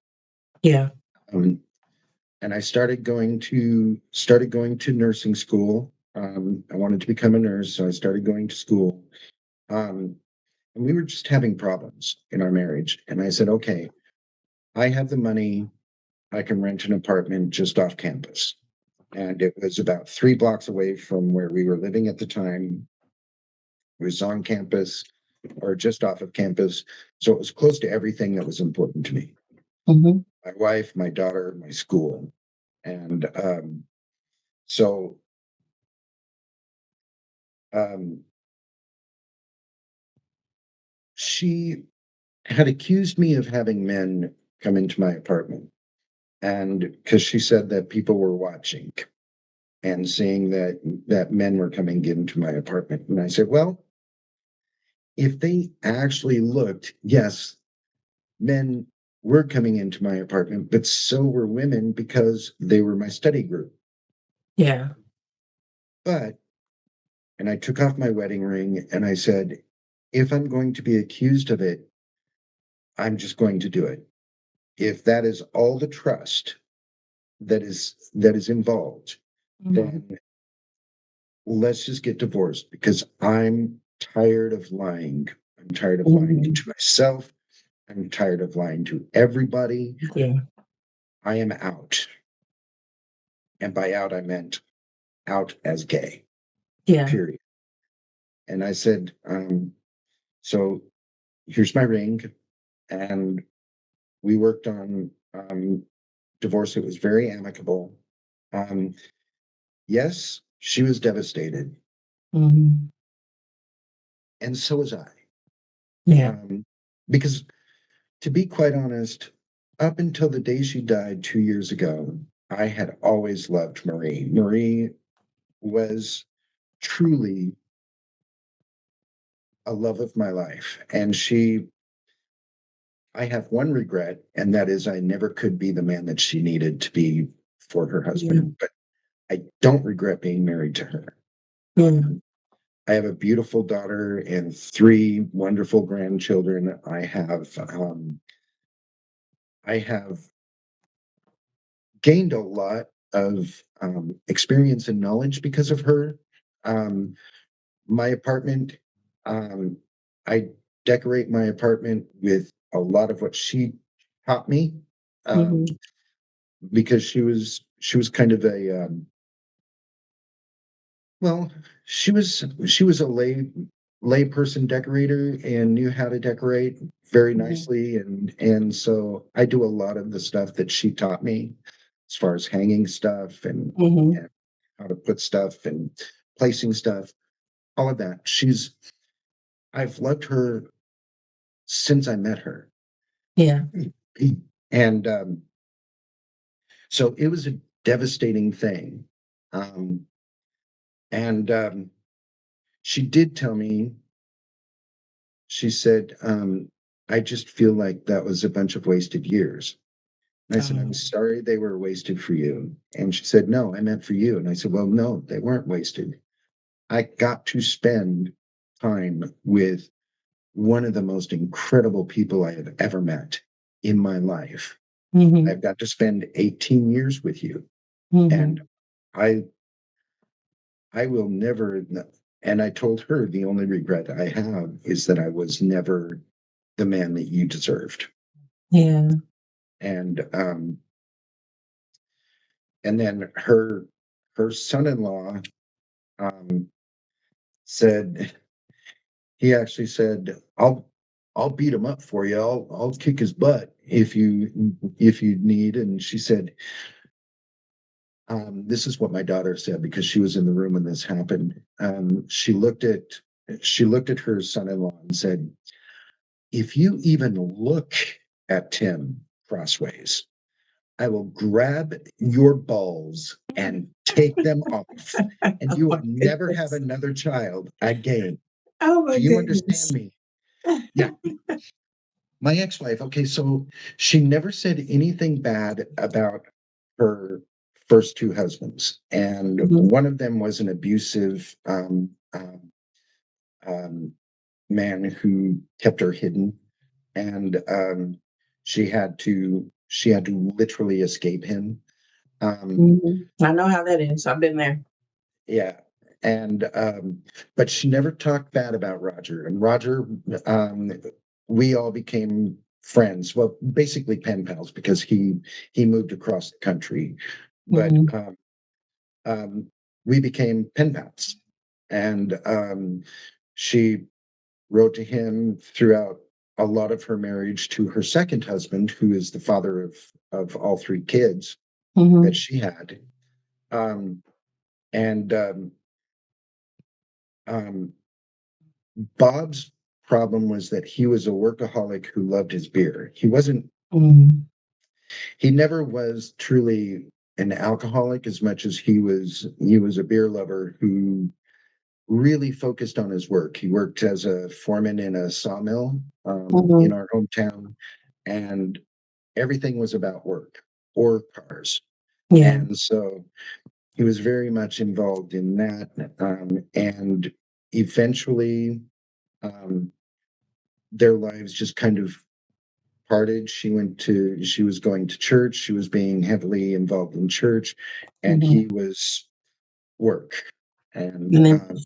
Yeah. Um, and I started going to nursing school. I wanted to become a nurse, so I started going to school. Um, and we were just having problems in our marriage. And I said, okay, I have the money. I can rent an apartment just off campus. And it was about 3 blocks away from where we were living at the time. It was on campus or just off of campus. So it was close to everything that was important to me: Mhm. my wife, my daughter, my school. And so um, she had accused me of having men come into my apartment. And because she said that people were watching and seeing that men were coming into my apartment. And I said, well, if they actually looked, yes, men were coming into my apartment, but so were women because they were my study group. Yeah. But, and I took off my wedding ring and I said, if I'm going to be accused of it, I'm just going to do it. If that is all the trust that is involved, then let's just get divorced because I'm tired of lying. I'm tired of lying to myself. I'm tired of lying to everybody. Yeah. I am out. And by out, I meant out as gay, Yeah. period. And I said, so here's my ring. And we worked on divorce. It was very amicable. Um, yes, she was devastated. Mhm. And so was I. Yeah. Because to be quite honest, up until the day she died 2 years ago, I had always loved Marie. Marie was truly a love of my life. And I have one regret, and that is I never could be the man that she needed to be for her Yeah. husband. But I don't regret being married to her. Yeah. I have a beautiful daughter and 3 wonderful grandchildren. I have gained a lot of experience and knowledge because of her. Um, my apartment, um, I decorate my apartment with a lot of what she taught me, um, Mhm. because she was kind of a well, she was a lay person decorator and knew how to decorate very Mhm. nicely, and so I do a lot of the stuff that she taught me as far as hanging stuff Mhm. and how to put stuff and placing stuff, all of that. I've loved her since I met her. Yeah. And so it was a devastating thing. Um, and she did tell me, she said, I just feel like that was a bunch of wasted years. And I said, I'm sorry they were wasted for you. And she said, no, I meant for you. And I said, well, no, they weren't wasted. I got to spend time with one of the most incredible people I have ever met in my life. Mhm. I've got to spend 18 years with you. And Mhm. I I will never, and I told her the only regret I have is that I was never the man that you deserved. Yeah. And and then her son-in-law um said, he actually said, I'll beat him up for you. I'll kick his butt if you need. And she said, this is what my daughter said because she was in the room when this happened. She looked at her son-in-law and said, if you even look at Tymm crossways, I will grab your balls and take them off, and Oh you will my never have goodness. another child again. Oh my Do you understand goodness. me? Yeah. My ex-wife, okay, so she never said anything bad about her first 2 husbands, and Mhm. one of them was an abusive um, man who kept her hidden, and she had to literally escape him. Um, Mhm. I know how that is. I've been there. yeah, and but she never talked bad about Roger. And Roger, um, we all became friends. Well, basically pen pals because he moved across the country, but Mhm. um, we became pen pals, and she wrote to him throughout a lot of her marriage to her second husband, who is the father of all 3 kids that Mhm. she had. Um, and um, Bob's problem was that he was a workaholic who loved his beer. Mhm. He never was truly an alcoholic as much as he was a beer lover who really focused on his work. He worked as a foreman in a sawmill in Mhm. our hometown, and everything was about work or cars. Yeah. And so he was very much involved in that. And eventually, um, their lives just kind of parted. She was going to church. She was being heavily involved in church, and Mhm. he was work. And And then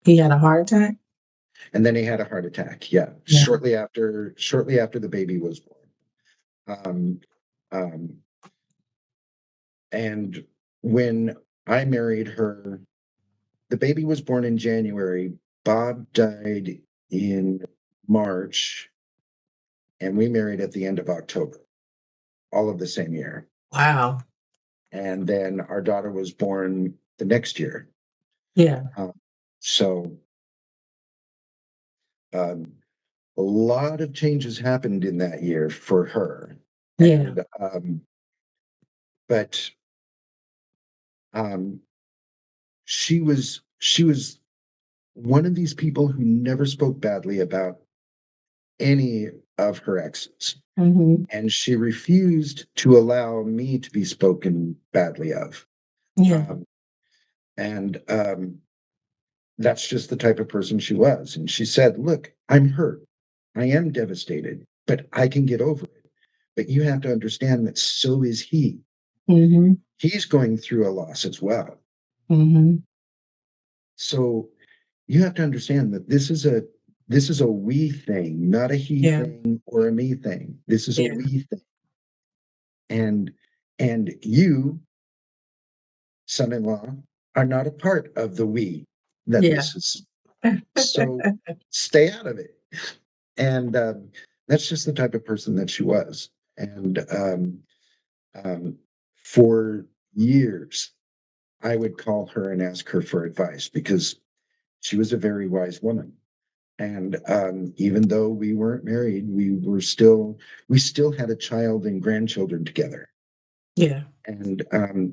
he had a heart attack. and then he had a heart attack. Yeah, Yeah. shortly after the baby was born. Um, um, and when I married her, the baby was born in January. Bob died in March, and we married at the end of October, all of the same year. Wow. And then our daughter was born the next year. Yeah. Um, so um, a lot of changes happened in that year for her, Yeah. and but um, she was one of these people who never spoke badly about any of her exes, Hmm. and she refused to allow me to be spoken badly of. Yeah. Um, and That's just the type of person she was. And she said, "Look, I'm hurt. I am devastated, but I can get over it. But you have to understand that so is he. Hmm. He's going through a loss as well. Hmm. So you have to understand that this is a we thing, not a he Yeah. thing or a me thing. This is a Yeah. we thing. And you, son-in-law, are not a part of the we that Yeah. this is. So stay out of it." And that's just the type of person that she was. And um, for years, I would call her and ask her for advice because she was a very wise woman. And even though we weren't married, we still had a child and grandchildren together. Yeah. And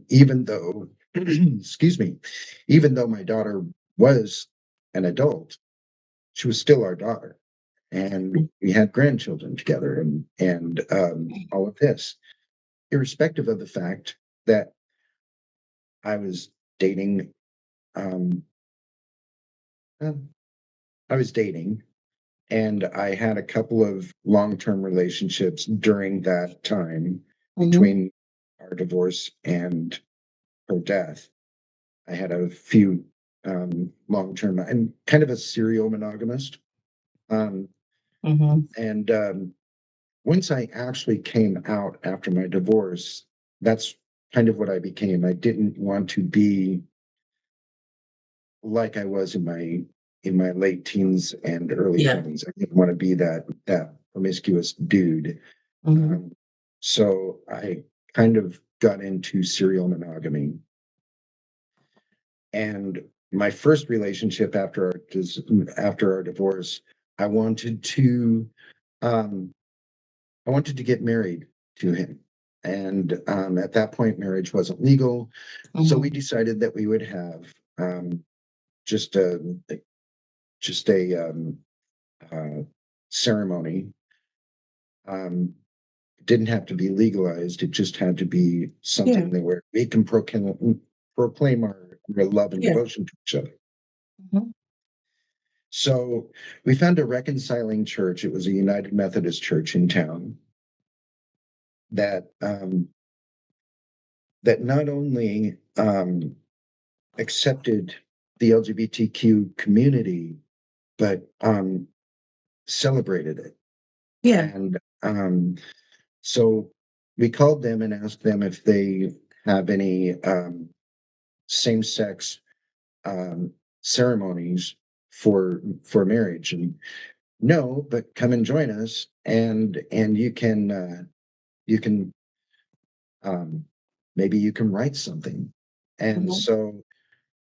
even though, excuse me, even though my daughter was an adult, she was still our daughter, and we had grandchildren together, and all of this, irrespective of the fact that I was dating. Um, uh, I was dating, and I had a couple of long-term relationships during that time Hmm. between our divorce and her death. I had a few long-term and kind of a serial monogamist. Um, Hmm. and Once I actually came out after my divorce, that's kind of what I became. I didn't want to be like I was in my late teens and early Yeah. 20s. I didn't want to be that promiscuous dude. Hmm. Um, so I kind of got into serial monogamy. And my first relationship after our divorce, I wanted to um, I wanted to get married to him. And at that point, marriage wasn't legal. So we Hmm. decided that we would have just a uh, ceremony. Um, it didn't have to be legalized. It just had to be Yeah. something that where we can proclaim our love and Yeah. devotion to each other. Hmm. So we found a reconciling church. It was a United Methodist church in town that that not only accepted the LGBTQ community, but celebrated it. Yeah. And so we called them and asked them if they have any same-sex um, ceremonies for marriage. And no, but come and join us, and you can um, maybe you can write something. And Hmm. so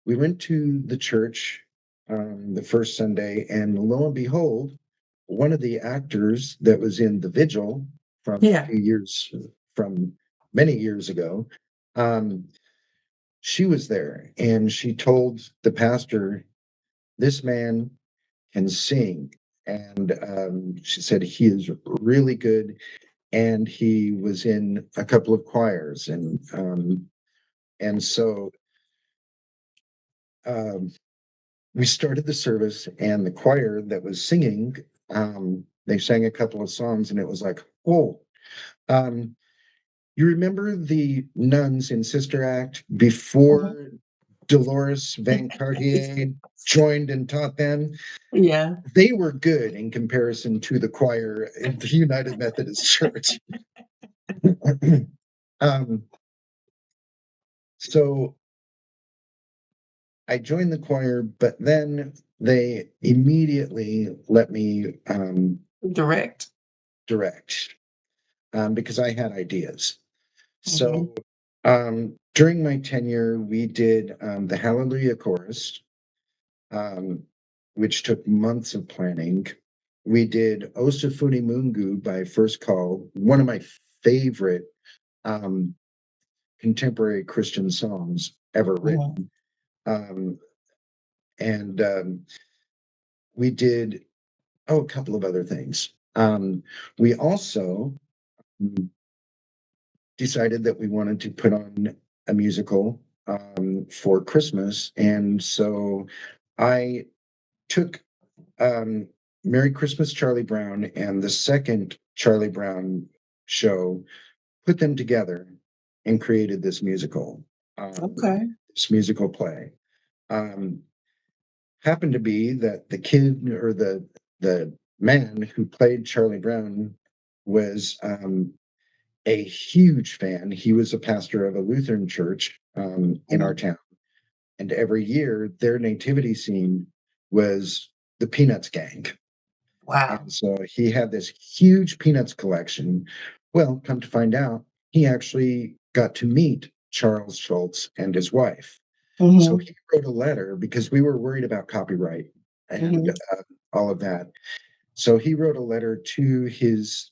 we went to the church the first Sunday, and lo and behold, one of the actors that was in The Vigil from a Yeah. few years, from many years ago, um, she was there, and she told the pastor, "This man can sing." And she said, "He is really good. and he was in a couple of choirs, and so um, we started the service, and the choir that was singing, they sang a couple of songs, and it was like, oh, um, you remember the nuns in Sister Act before Dolores Van Cartier joined and taught them? Yeah. They were good in comparison to the choir in the United Methodist Church. um, so I joined the choir, but then they immediately let me Direct. direct because I had ideas. Mm-hmm. So during my tenure, we did the Hallelujah Chorus, um, which took months of planning. We did Osafuni Mungu by First Call, one of my favorite um, contemporary Christian songs ever Mm-hmm. written. Um, and we did, a couple of other things. We also decided that we wanted to put on a musical for Christmas. And so I took Merry Christmas, Charlie Brown, and the second Charlie Brown show, put them together, and created this musical, Okay. this musical play. Um, Happened to be that the kid or the man who played Charlie Brown was a huge fan. He was a pastor of a Lutheran church in our town, and every year their nativity scene was the Peanuts gang. Wow. And so he had this huge Peanuts collection. Well, come to find out, he actually got to meet Charles Schultz and his wife. So Mm-hmm. he wrote a letter because we were worried about copyright and Mm-hmm. all of that. So he wrote a letter to his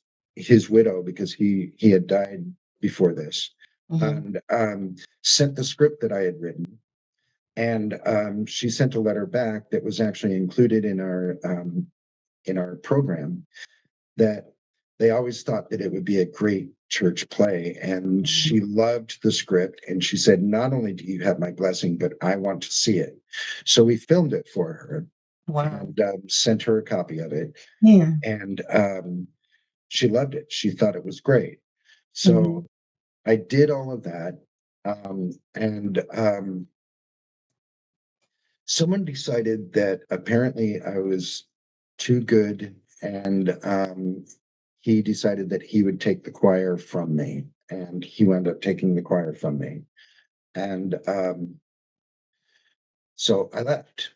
widow because he had died before this, Mm-hmm. and sent the script that I had written. And she sent a letter back that was actually included in our program, that they always thought that it would be a great church play. And she loved the script. And she said, not only do you have my blessing, but I want to see it. So we filmed it for her Wow. and sent her a copy of it. Yeah. And she loved it. She thought it was great. Mm-hmm. So I did all of that. And someone decided that apparently I was too good, and he decided that he would take the choir from me, and he wound up taking the choir from me. And so I left,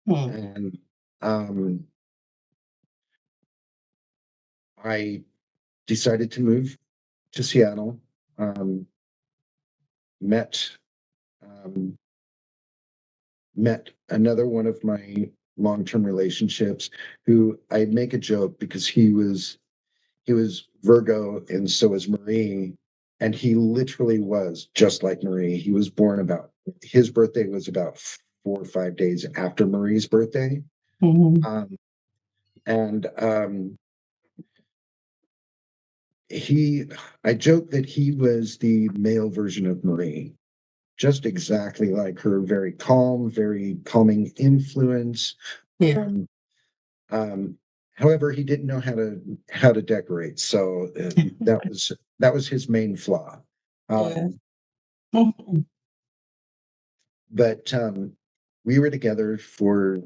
Hmm. and um, I decided to move to Seattle. Um, met um, Met another one of my long-term relationships, who I'd make a joke because he was Virgo and so was Marie, and he literally was just like Marie. He was born about his birthday was about 4 or 5 days after Marie's birthday. Mm-hmm. Um, and he I joke that he was the male version of Marie, just exactly like her, very calm, very calming influence. Yeah. Um, Um, However, he didn't know how to decorate, so that was his main flaw. Yeah. Um, Mhm. but we were together for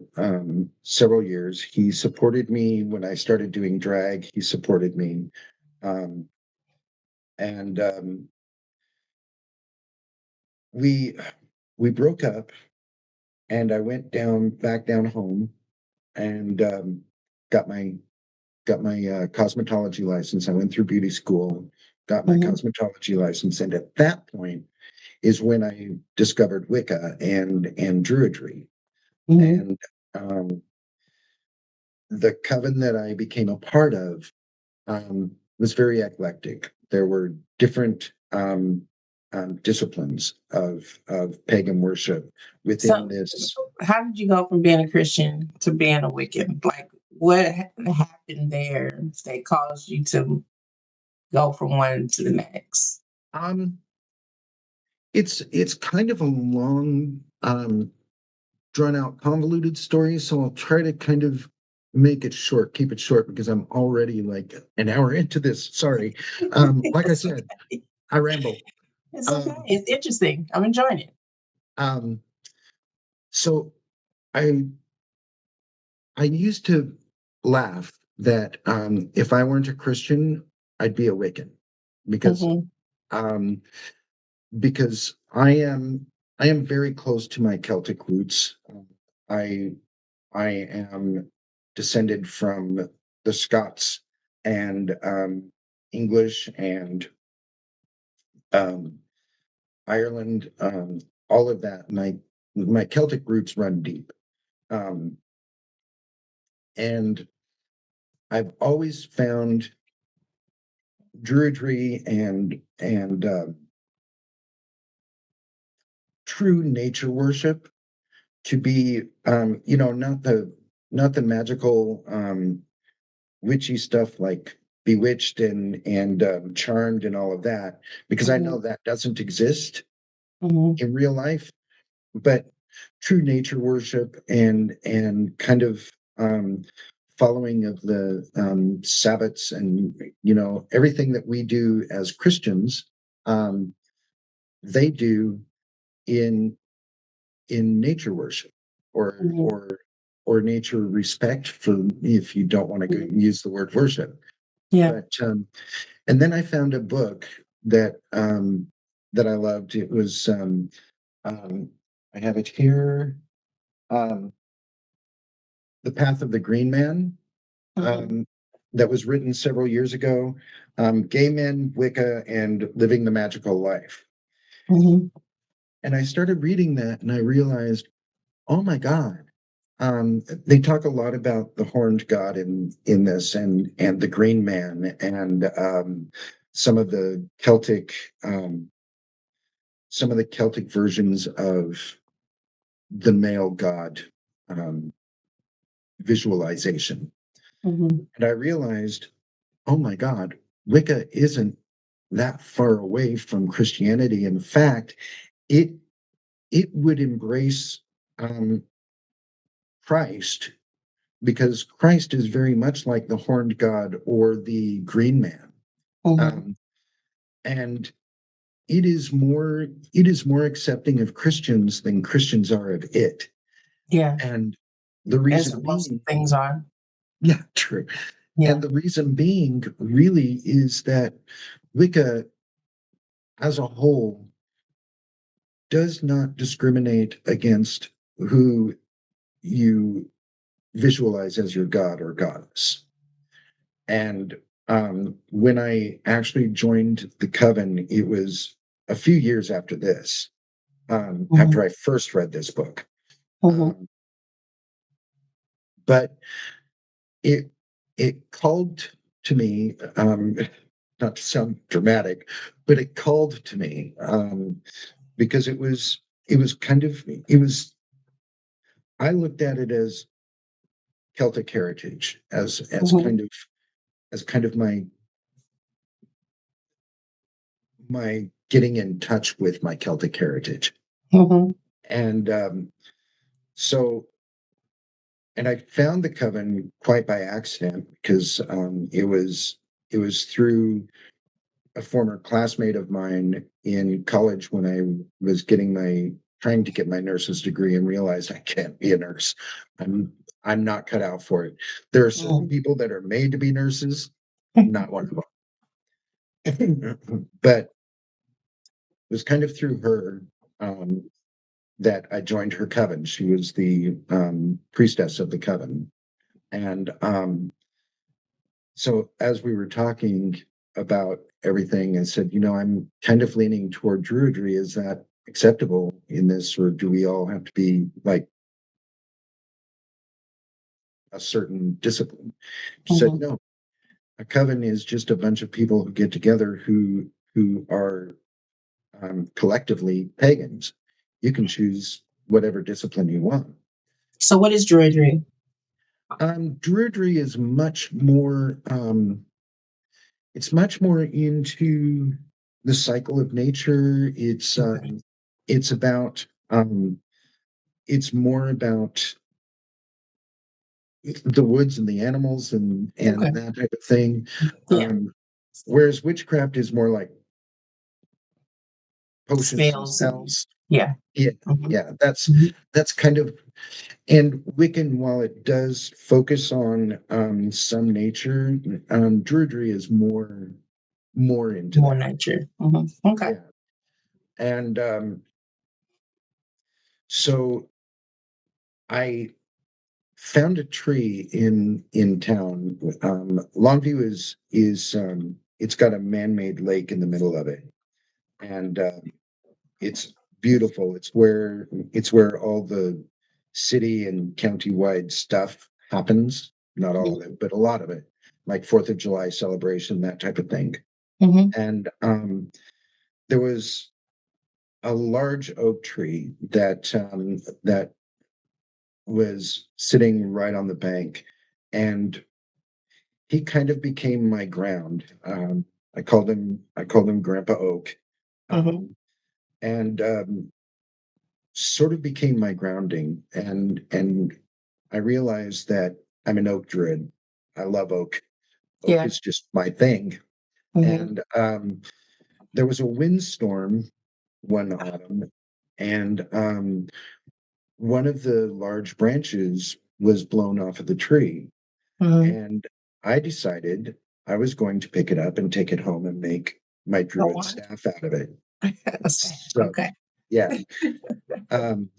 several years. He supported me when I started doing drag. He supported me, um, and we we broke up. And I went back down home, and got my cosmetology license. I went through beauty school, got my Mhm. cosmetology license, and at that point is when I discovered Wicca and Druidry. Mhm. And the coven that I became a part of was very eclectic. There were different disciplines of pagan worship within So, this. how did you go from being a Christian to being a Wiccan? Like, what happened there that caused you to? go from one to the next? It's kind of a long, drawn out, convoluted story, so I'll try to kind of make it short, keep it short, because I'm already like an hour into this. Sorry. Like I It's said, okay. I ramble. It's okay. Um, It's interesting. I'm enjoying it. um, so I I used to laugh that if I weren't a Christian, I'd be a Wiccan because Mm-hmm. um, because I am very close to my Celtic roots. I I am descended from the Scots and English and um, Ireland, all of that. My Celtic roots run deep, um, and I've always found Druidry and true nature worship to be, not the magical witchy stuff like Bewitched and Charmed and all of that, because I Mm-hmm. know that doesn't exist Mm-hmm. in real life. But true nature worship and kind of um, following of the Sabbats and everything that we do as Christians, um, they do in nature worship or Mm-hmm. or or nature respect, for if you don't want to use the word worship. Yeah. But and then I found a book that I loved. It was um, I have it here. Um, The Path of the Green Man. Mm-hmm. Um, that was written several years ago. Gay Men, Wicca, and Living the Magical Life. Mm-hmm. And I started reading that, and I realized, oh my God. They talk a lot about the horned god in this, and the Green Man, and some of the Celtic versions of the male god um, visualization. Mm-hmm. And I realized, oh my God, Wicca isn't that far away from Christianity. In fact, it it would embrace um, Christ, because Christ is very much like the horned god or the green man. Mm-hmm. Um, and it is more accepting of Christians than Christians are of it. Yeah. And the As reason most being, things are. yeah, true. Yeah. And the reason being really is that Wicca as a whole does not discriminate against who you visualize as your god or goddess. And when I actually joined the coven, it was a few years after this, Mm-hmm. after I first read this book. Mm-hmm. Um, but it it called to me, not to sound dramatic, but it called to me because it was kind of it was I looked at it as Celtic heritage, Mm-hmm. as kind of my getting in touch with my Celtic heritage. Mm-hmm. And so, and I found the coven quite by accident, because it was through a former classmate of mine in college when I was trying to get my nurse's degree, and realized I can't be a nurse. I'm not cut out for it. There are certain people that are made to be nurses, not one of them. But it was kind of through her um, that I joined her coven. She was the priestess of the coven. And so as we were talking about everything, I said, I'm kind of leaning toward Druidry. Is that acceptable in this, or do we all have to be like a certain discipline? She said, Mm-hmm. no, a coven is just a bunch of people who get together who are collectively pagans. You can choose whatever discipline you want. So what is Druidry? Druidry is much more. it's much more into the cycle of nature. Okay. It's about it's more about the woods and the animals Okay. and that type of thing. Yeah. Whereas witchcraft is more like potions and Spells and spells. yeah. Yeah, Hmm. yeah, Hmm. that's kind of, and Wiccan, while it does focus on some nature, Druidry is more into More that. nature. Hmm. Okay. Yeah, and so I found a tree in town. Longview is it's got a man-made lake in the middle of it, and it's beautiful. It's where all the city and county-wide stuff happens. Not all of it, but a lot of it, like Fourth of July celebration, that type of thing. Hmm. And there was a large oak tree that was sitting right on the bank, and he kind of became my ground. I called him Grandpa Oak, Hmm. um, and sort of became my grounding. And I realized that I'm an oak druid. I love oak. Oak Yeah. is just my thing. Hmm. And there was a windstorm one autumn, and one of the large branches was blown off of the tree. Hmm. And I decided I was going to pick it up and take it home and make my Oh, druid wow. staff out of it. So, Okay. yeah. Um,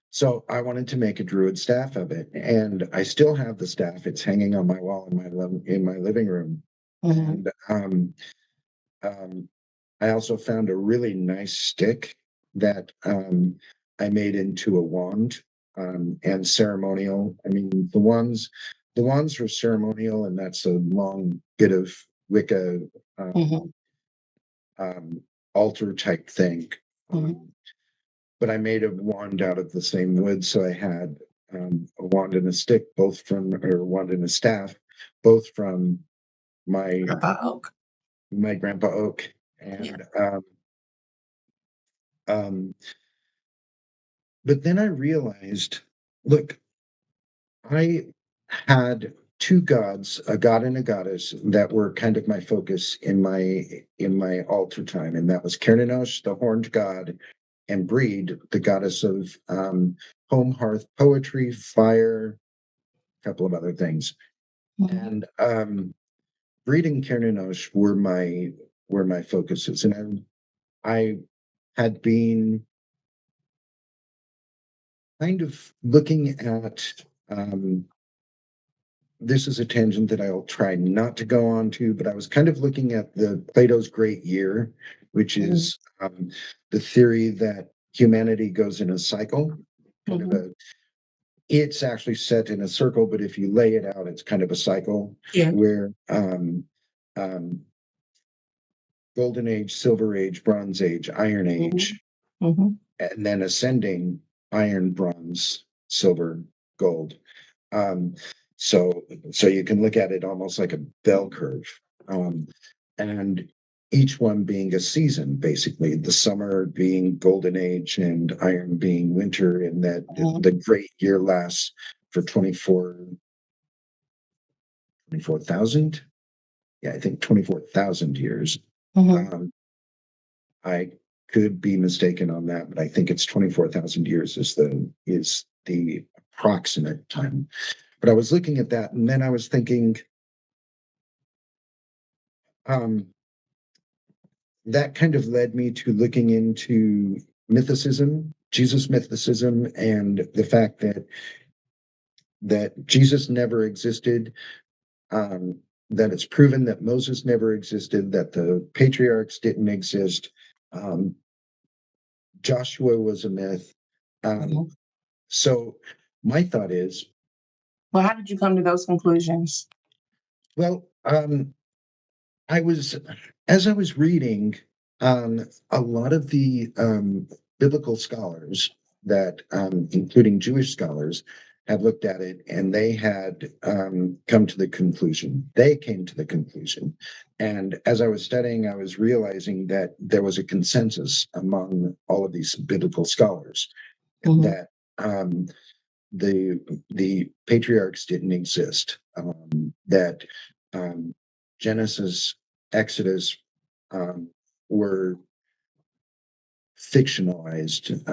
so I wanted to make a druid staff of it, and I still have the staff. It's hanging on my wall in my living room. Hmm. And um, I also found a really nice stick that I made into a wand and ceremonial. I mean, the wands are ceremonial, and that's a long bit of Wicca um, Hmm. um, altar type thing. Hmm. Um, but I made a wand out of the same wood, so I had a wand and a stick, or a wand and a staff, both from my Grandpa Oak. my grandpa oak, Yeah. and um, but then I realized, look, I had two gods, a god and a goddess, that were kind of my focus in my altar time, and that was Cernunnos, the horned god, and Breed, the goddess of home, hearth, poetry, fire, a couple of other things. Hmm. And Breed and Cernunnos were my focuses, and I had been kind of looking at this is a tangent that I'll try not to go on to, but I was kind of looking at the Plato's Great Year, which Hmm. is the theory that humanity goes in a cycle, kind of Hmm. a it's actually set in a circle, but if you lay it out, it's kind of a cycle Yeah. where um, Golden Age, Silver Age, Bronze Age, Iron Hmm. Age, Hmm. and then ascending Iron, Bronze, Silver, Gold. Um, so so you can look at it almost like a bell curve. Um, and each one being a season, basically, the summer being golden age and iron being winter, and that Hmm. the great year lasts for 24,000. Yeah, I think 24,000 years. Hmm. Um, I could be mistaken on that, but I think it's 24,000 years is the approximate time. But I was looking at that, and then I was thinking, um, that kind of led me to looking into mythicism, Jesus mythicism, and the fact that Jesus never existed, um, that it's proven that Moses never existed, that the patriarchs didn't exist, um, Joshua was a myth. Um, Hmm. so my thought is, Well, how did you come to those conclusions? well, I was as I was reading, a lot of the biblical scholars including Jewish scholars, had looked at it, and they had come to the conclusion. They came to the conclusion. And as I was studying, I was realizing that there was a consensus among all of these biblical scholars that the patriarchs didn't exist, that Genesis, Exodus were fictionalized,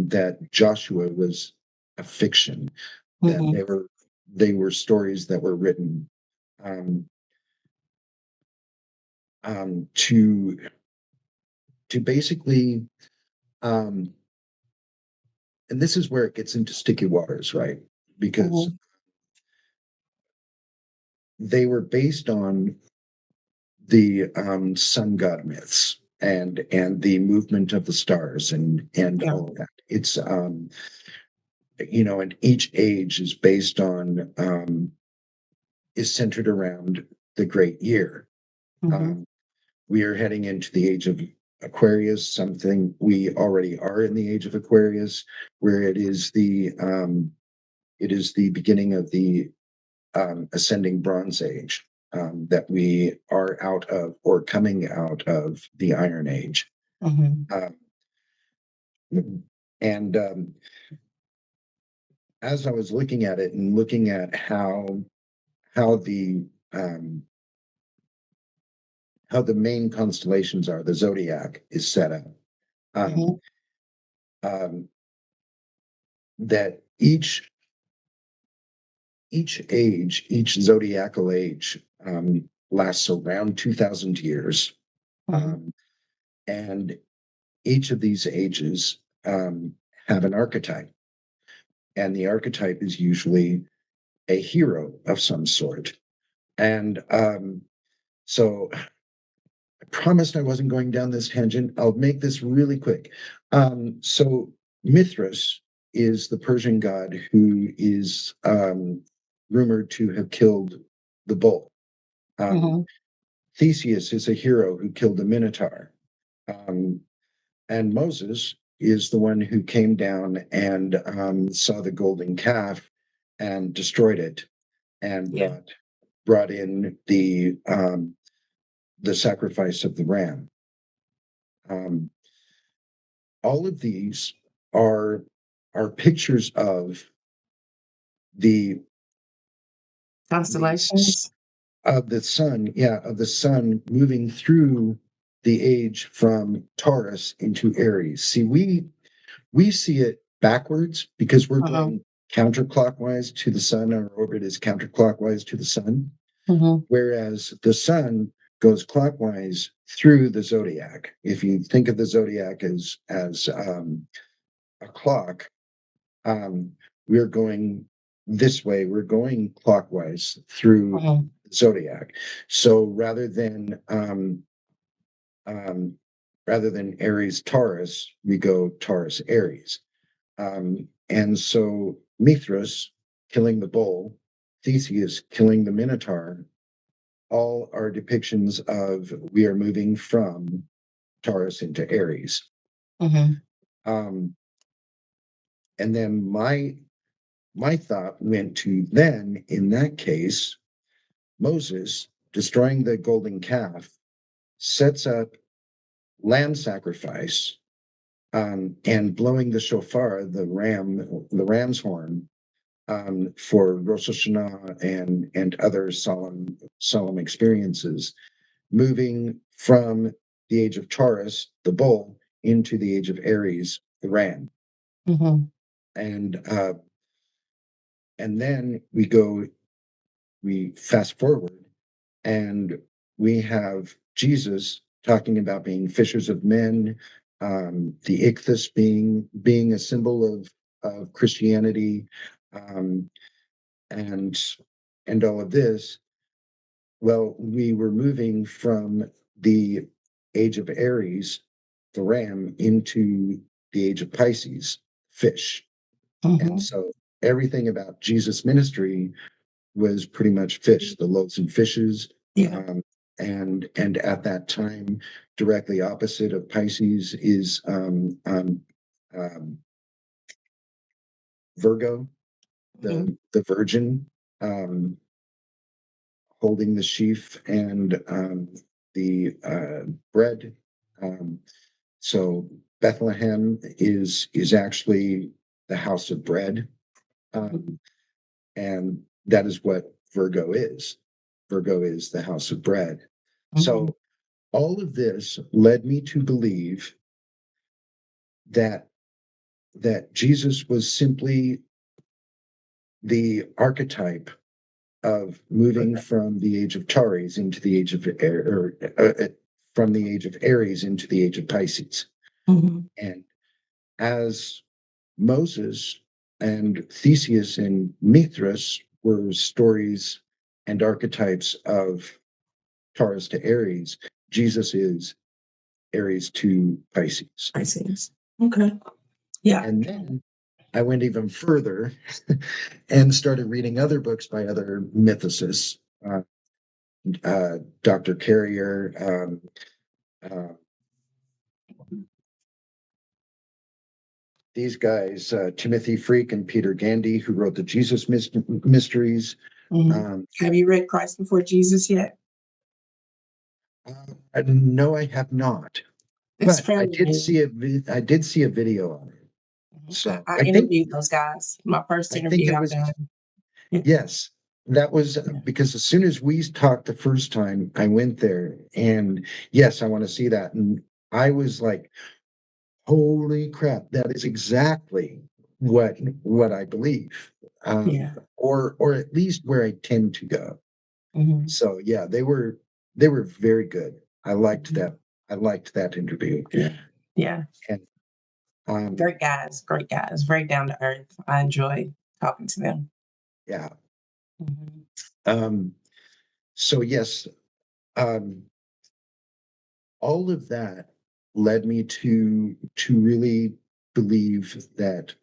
that Joshua was a fiction, that they were stories that were written um, to basically, and this is where it gets into sticky waters, right? Because they were based on the sun god myths and the movement of the stars and all of that. It's and each age is based on is centered around the great year. We are heading into the age of Aquarius, something we already are in the age of Aquarius, where it is the beginning of the ascending Bronze Age, that we are out of or coming out of the Iron Age. And as I was looking at it and looking at how the main constellations are, the zodiac is set up, that each age, each zodiacal age, lasts around 2,000 years. And each of these ages have an archetype. And the archetype is usually a hero of some sort. And so I promised I wasn't going down this tangent. I'll make this really quick. So Mithras is the Persian god who is rumored to have killed the bull. Theseus is a hero who killed the Minotaur. And Moses is the one who came down and saw the golden calf and destroyed it and brought in the sacrifice of the ram. All of these are pictures of the constellations of the sun moving through the age from Taurus into Aries. See, we see it backwards because we're going counterclockwise to the sun. Our orbit is counterclockwise to the sun, whereas the sun goes clockwise through the zodiac. If you think of the zodiac as a clock, we're going this way. We're going clockwise through the zodiac. So rather than Aries Taurus, we go Taurus Aries. And so Mithras killing the bull, Theseus killing the Minotaur, all are depictions of we are moving from Taurus into Aries. And then my thought went to then, in that case, Moses destroying the golden calf sets up lamb sacrifice, and blowing the shofar, the ram's horn, for Rosh Hashanah and other solemn experiences, moving from the age of Taurus, the bull, into the age of Aries, the ram. And then we fast forward, and we have Jesus talking about being fishers of men, the ichthus being a symbol of Christianity, and all of this. Well, we were moving from the age of Aries, the ram, into the age of Pisces, fish. And so everything about Jesus' ministry was pretty much fish, the loaves and fishes. And at that time, directly opposite of Pisces is Virgo. the virgin holding the sheaf and the bread. So Bethlehem is actually the house of bread, and that is what Virgo is. Virgo is the house of bread. So all of this led me to believe that Jesus was simply the archetype of moving from the age of Taurus into the age of from the age of Aries into the age of Pisces. And as Moses and Theseus and Mithras were stories and archetypes of Taurus to Aries, Jesus is Aries to Pisces. Pisces. Okay. Yeah. And then I went even further and started reading other books by other mythicists, Dr. Carrier, uh, these guys, Timothy Freak and Peter Gandy, who wrote the Jesus Mysteries. Have you read Christ Before Jesus yet? No, I have not. It's But I fairly did new. see I did see a video on it. So I I think interviewed those guys. My first interview it I've was, done. yes, that was Yeah. because as soon as we talked the first time, I went there and yes, I want to see that. And I was like, holy crap, that is exactly what I believe. Yeah. Or at least where I tend to go. So yeah, they were very good. I liked that. I liked that interview. Yeah. Yeah. And Great guys. Great guys. Very down to earth. I enjoy talking to them. yeah. Mhm. So yes, um, all of that led me to really believe that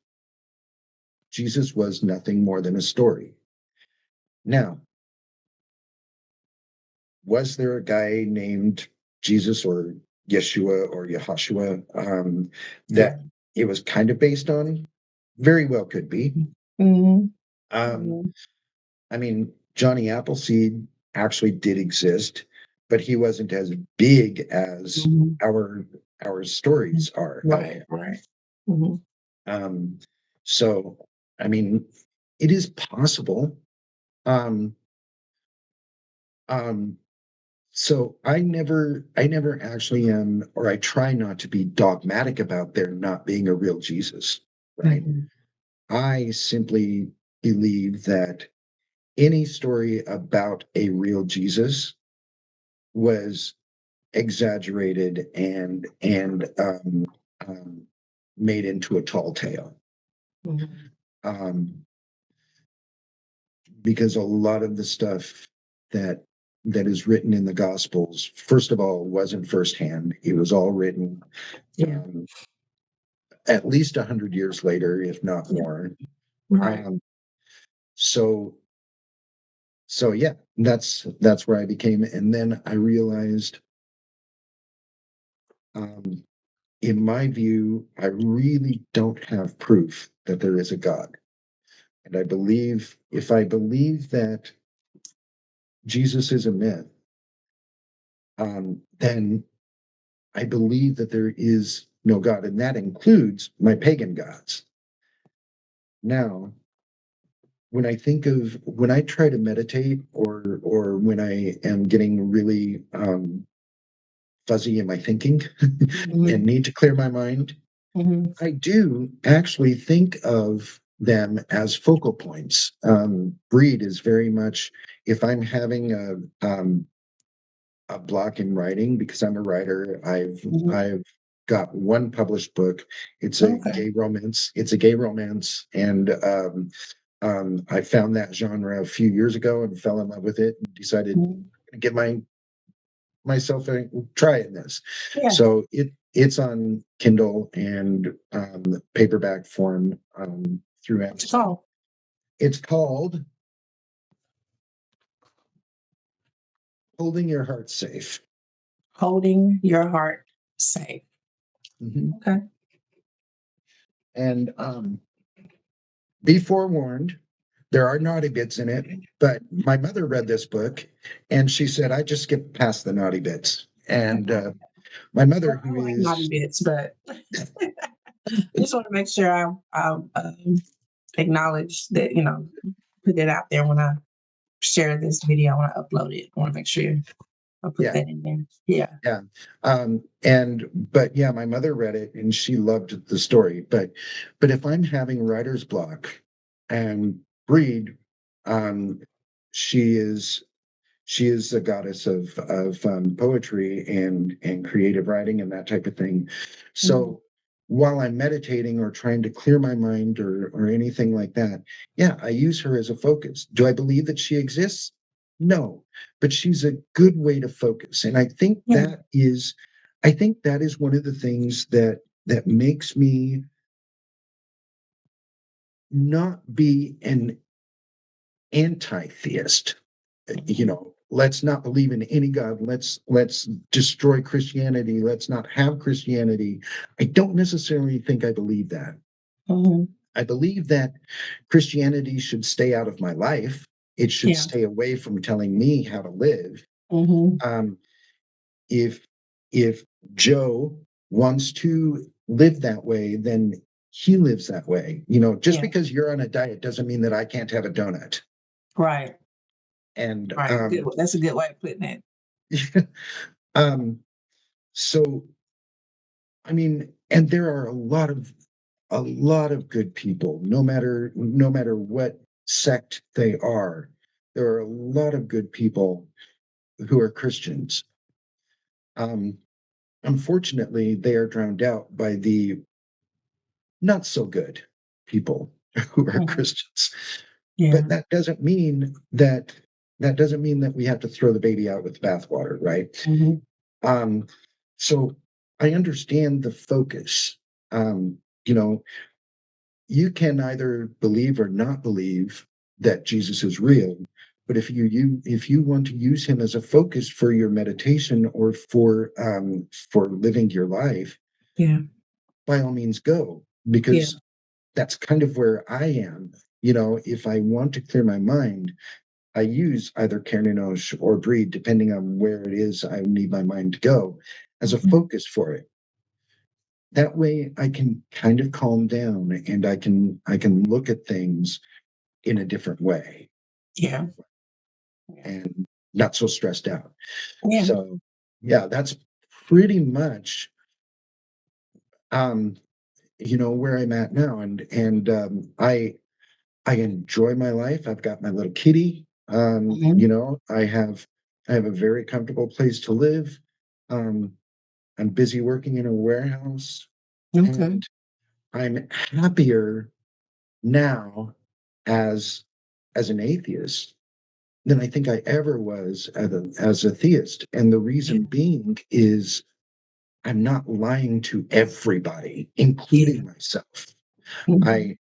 Jesus was nothing more than a story. Now, was there a guy named Jesus or Yeshua or Yahashua Yeah. that it was kind of based on? Very well could be. Mhm. Um, Mhm. I mean, Johnny Appleseed actually did exist, but he wasn't as big as Mhm. our stories are out Right. there. Right. Mhm. Um, so, I mean, it is possible. Um, um, so I never actually am, or I try not to be dogmatic about there not being a real Jesus, right? Mhm. I simply believe that any story about a real Jesus was exaggerated and um, made into a tall tale. Mhm. Um, because a lot of the stuff that is written in the Gospels, first of all, wasn't firsthand. It was all written Yeah. um, at least 100 years later, if not Yeah. more. Right. Um, so yeah, that's where I became, and then I realized, um, in my view, I really don't have proof that there is a God, and I believe if I believe that Jesus is a myth, then I believe that there is no God, and that includes my pagan gods. Now, when I try to meditate or when I am getting really fuzzy in my thinking and Mhm. need to clear my mind, Mhm. I do actually think of them as focal points. Breed is very much if I'm having a block in writing because I'm a writer. Mhm. I've got one published book. It's a Okay. gay romance. It's a gay romance, and I found that genre a few years ago and fell in love with it and decided Mhm. to give myself a try in this. Yeah. So it's on Kindle and paperback form through What's it Amazon. called? It's called Holding Your Heart Safe. Holding Your Heart Safe. Mhm. Okay. And be forewarned, There are naughty bits in it, but my mother read this book and she said, I just skipped past the naughty bits. And my mother, I who like naughty is, bits, but I just want to make sure I acknowledge that, put it out there when I share this video, when I upload it. I want to make sure I put yeah, that in there. Yeah. yeah. But yeah, my mother read it and she loved the story. But if I'm having writer's block and Breed, um, she is she is a goddess of poetry and creative writing and that type of thing. Mhm. So while I'm meditating or trying to clear my mind or anything like that, yeah, I use her as a focus. Do I believe that she exists? No, but she's a good way to focus. And Yeah. I think that is one of the things that makes me not be an anti-theist. Let's not believe in any god. Let's destroy Christianity. Let's not have Christianity. I don't necessarily think I believe that. Mhm. I believe that Christianity should stay out of my life. It should Yeah. stay away from telling me how to live. Mhm. um, if if Joe wants to live that way, then he lives that way. Just Yeah. because you're on a diet doesn't mean that I can't have a donut. Right. And Right. Good. That's a good way of putting it. um, so I mean, and there are a lot of good people, no matter what sect they are. There are a lot of good people who are Christians. Um, Unfortunately, they are drowned out by the not so good people who are Mhm. Christians. But Yeah. that doesn't mean that we have to throw the baby out with the bathwater, right? Mhm. Um, so I understand the focus. Um, you know, you can either believe or not believe that Jesus is real, but if you want to use him as a focus for your meditation or for living your life, Yeah. by all means go, Yeah. because that's kind of where I am. If I want to clear my mind, I use either Carninosh or Breed, depending on where it is I need my mind to go, as a Mhm. focus for it. That way I can kind of calm down and I can look at things in a different way Yeah. Yeah. and not so stressed out. Yeah. So yeah, that's pretty much um where I'm at now. And I enjoy my life. I've got my little kitty. Mhm. I have a very comfortable place to live. Um, I'm busy working in a warehouse, Okay. and I'm happier now as as an atheist than I think I ever was as a theist. And the Yeah. reason being is I'm not lying to everybody, Yeah. including myself. Mhm.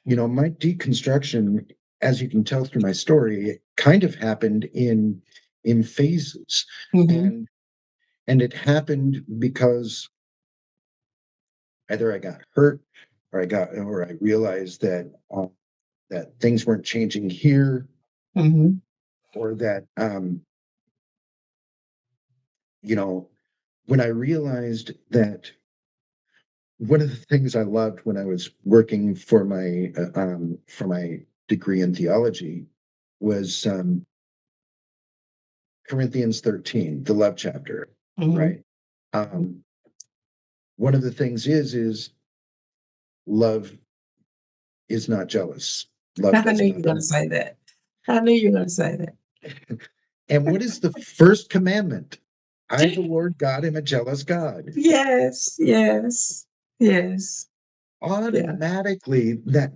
My deconstruction, as you can tell through my story, it kind of happened in phases. Mhm. And it happened because either I got hurt or I realized that things weren't changing here, Mhm. or that when I realized that one of the things I loved when I was working for my degree in theology was Corinthians 13, the love chapter, Mhm. right? Um, One of the things is love is not jealous. Love I does knew you not were going to envy. say that. I knew you were going to say that. And what is the first commandment? I, the Lord God, am a jealous God. Yes. Yes. Yes. Yeah. Automatically, that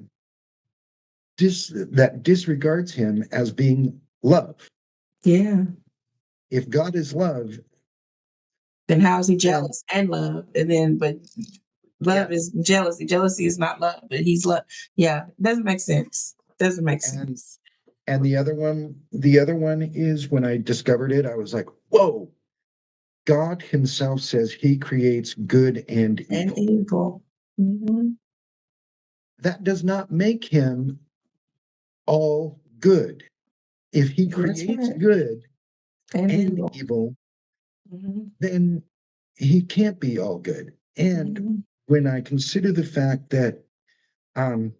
disregards him as being love. Yeah. If God is love, Then how is he then jealous and love? And then, but love yeah, is jealousy. Jealousy is not love, but he's love. Yeah. Doesn't make sense. Doesn't make and sense. and the other one is when I discovered it, I was like, whoa, God himself says he creates good and And evil. evil. Hmm. That does not make him all good. If he That's creates right. good And and evil. evil, Mm-hmm. then he can't be all good. And Mm-hmm. when I consider the fact that um,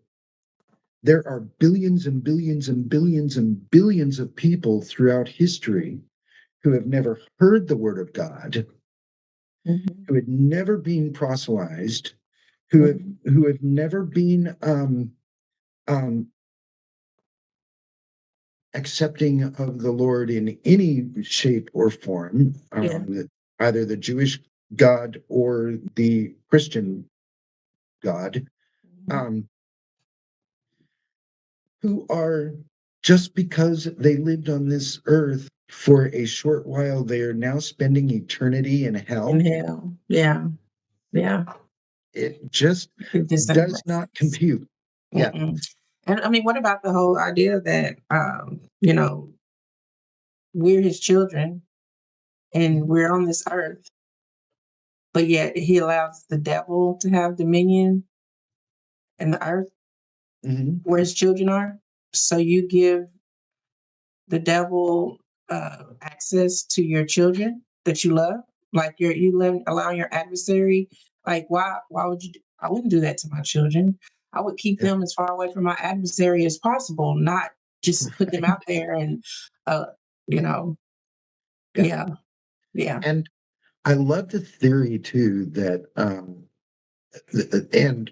there are billions and billions and billions and billions of people throughout history who have never heard the word of God, Mm-hmm. who had never been proselytized, Mm-hmm. who have never been um, accepting of the Lord in any shape or form, Yeah. either the Jewish God or the Christian God, Mm-hmm. um, who are, just because they lived on this earth for a short while, they are now spending eternity in In hell. hell. Yeah. Yeah. It just It just doesn't does make not sense. compute. Yeah. Mm-mm. And I mean, what about the whole idea that we're his children and Mhm. we're on this earth, but yet he allows the devil to have dominion in the earth Mhm. where his children are. So you give the devil access to your children that you love, like allowing your adversary. Like, why would you? I wouldn't do that to my children. I would keep Yeah. them as far away from my adversary as possible, not just put them out there and, uh, you know, Yeah. yeah, yeah. And I love the theory too that and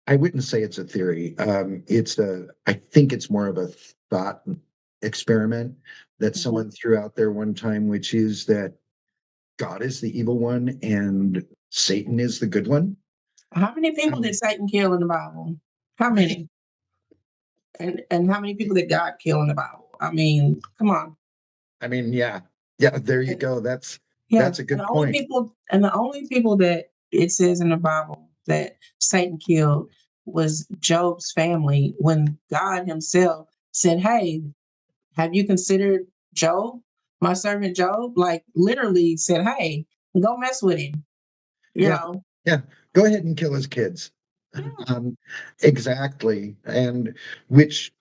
I wouldn't say it's a theory. I think it's more of a thought experiment that Mhm. someone threw out there one time, which is that God is the evil one and Satan is the good one. How many people did Um, Satan kill in the Bible? How many? And how many people did God kill in the Bible? I mean, come on. I mean, yeah, yeah. There you And, go. yeah, That's a good point. the only people that it says in the Bible that Satan killed was Job's family when God Himself said, "Hey, have you considered Job, my servant Job?" Like literally said, "Hey, go mess with him." You Yeah, know. yeah. Go ahead and kill his kids. Yeah. Um, exactly, and which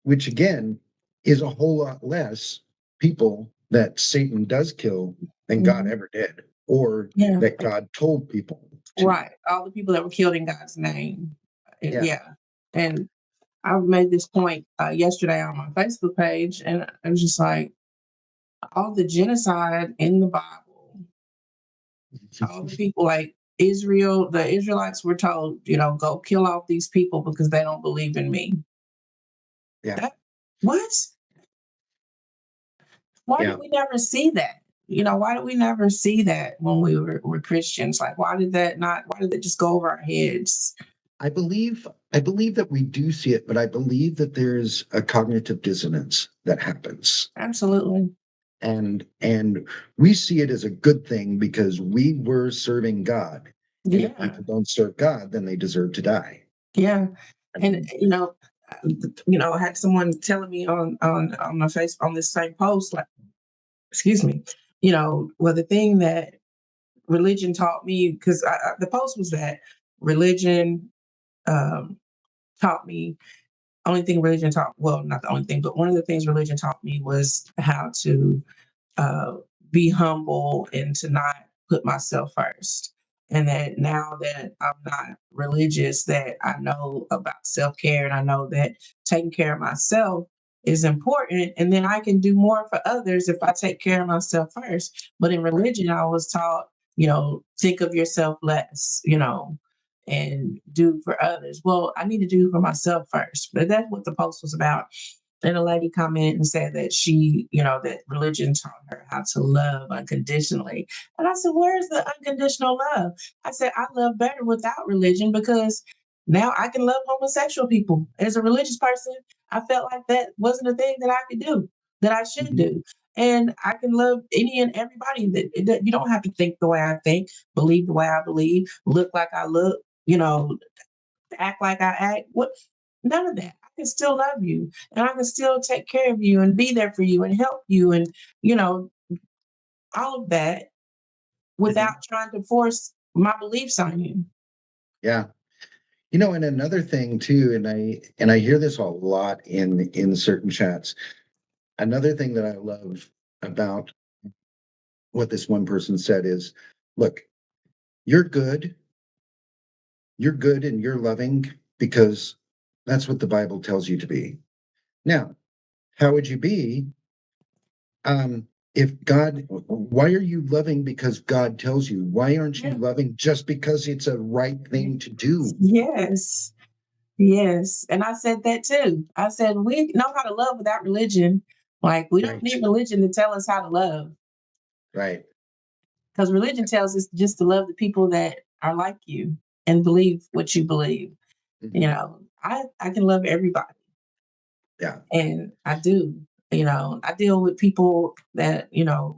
which again is a whole lot less people that Satan does kill than God Mhm. ever did, or Yeah. that God told people to. Right. All the people that were killed in God's name. Yeah, Yeah. And I made this point yesterday on my Facebook page, and I was just like, all the genocide in the Bible, all the people like Israel, the Israelites were told, go kill off these people because they don't believe in me. yeah, That what? Why yeah. did we never see that? Why did we never see that when were Christians? Like, why did it just go over our heads? I believe that we do see it, but I believe that there's a cognitive dissonance that happens. Absolutely. And we see it as a good thing because we were serving God. And if Yeah. people don't serve God, then they deserve to die. Yeah. And And I had someone telling me on my face on this same post, like, excuse me, well, the thing that religion taught me, because the post was that religion um, taught me, only thing religion taught, well, not the only thing, but one of the things religion taught me was how to uh, be humble and to not put myself first. And that now that I'm not religious, that I know about self care and I know that taking care of myself is important. And then I can do more for others if I take care of myself first. But in religion, I was taught, think of yourself less, and do for others. Well, I need to do for myself first. But that's what the post was about. And a lady commented and said that that religion taught her how to love unconditionally. And I said, where's the unconditional love? I said, I love better without religion because now I can love homosexual people. As a religious person, I felt like that wasn't a thing that I could do, that I should mhm, do. And I can love any and everybody that you don't have to think the way I think, believe the way I believe, look like I look, act like I act. What? None of that. I can still love you and I can still take care of you and be there for you and help you and, you know, all of that mhm. without trying to force my beliefs on you. Yeah. And another thing too, and I hear this a lot in certain chats. Another thing that I love about what this one person said is, look, you're good, and you're loving because that's what the Bible tells you to be. Now, how would you be if God, why are you loving because God tells you? Why aren't you Yeah. loving just because it's a right thing to do? Yes. Yes. And I said that too. I said, we know how to love without religion. Like, we don't Right, need religion to tell us how to love, right. because religion tells us just to love the people that are like you and believe what you believe. Mhm. I can love everybody, Yeah, and I do. I deal with people that, I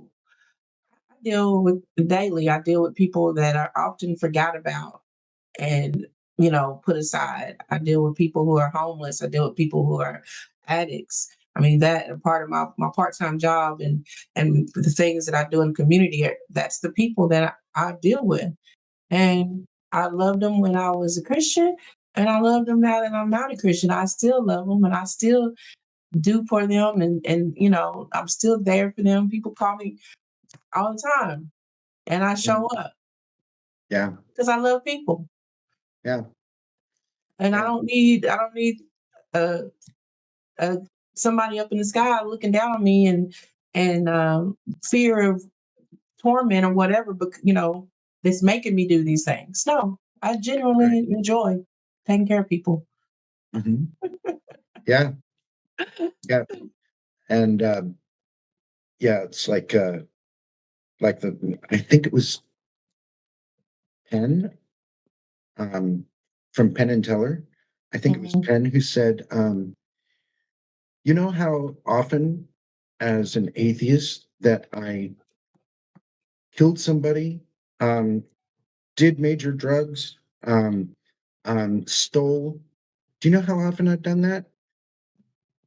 deal with daily. I deal with people that are often forgot about and, put aside. I deal with people who are homeless. I deal with people who are addicts. I mean, that a part of my part-time job and the things that I do in the community, that's the people that I deal with. And I loved them when I was a Christian, and I love them now that I'm not a Christian. I still love them, and I still do for them, and I'm still there for them. People call me all the time, and I show mhm, up yeah, because I love people, yeah, and I yeah, don't need uh, uh, somebody up in the sky looking down on me and fear of torment or whatever, but that's making me do these things. No, I right. genuinely enjoy taking care of people. Mhm. Yeah, yeah, and yeah, it's like the I think it was Penn um, from Penn and Teller. I think it was Mhm, Penn who said, "You know how often, as an atheist, that I killed somebody, um, did major drugs, stole. Do you know how often I've done that?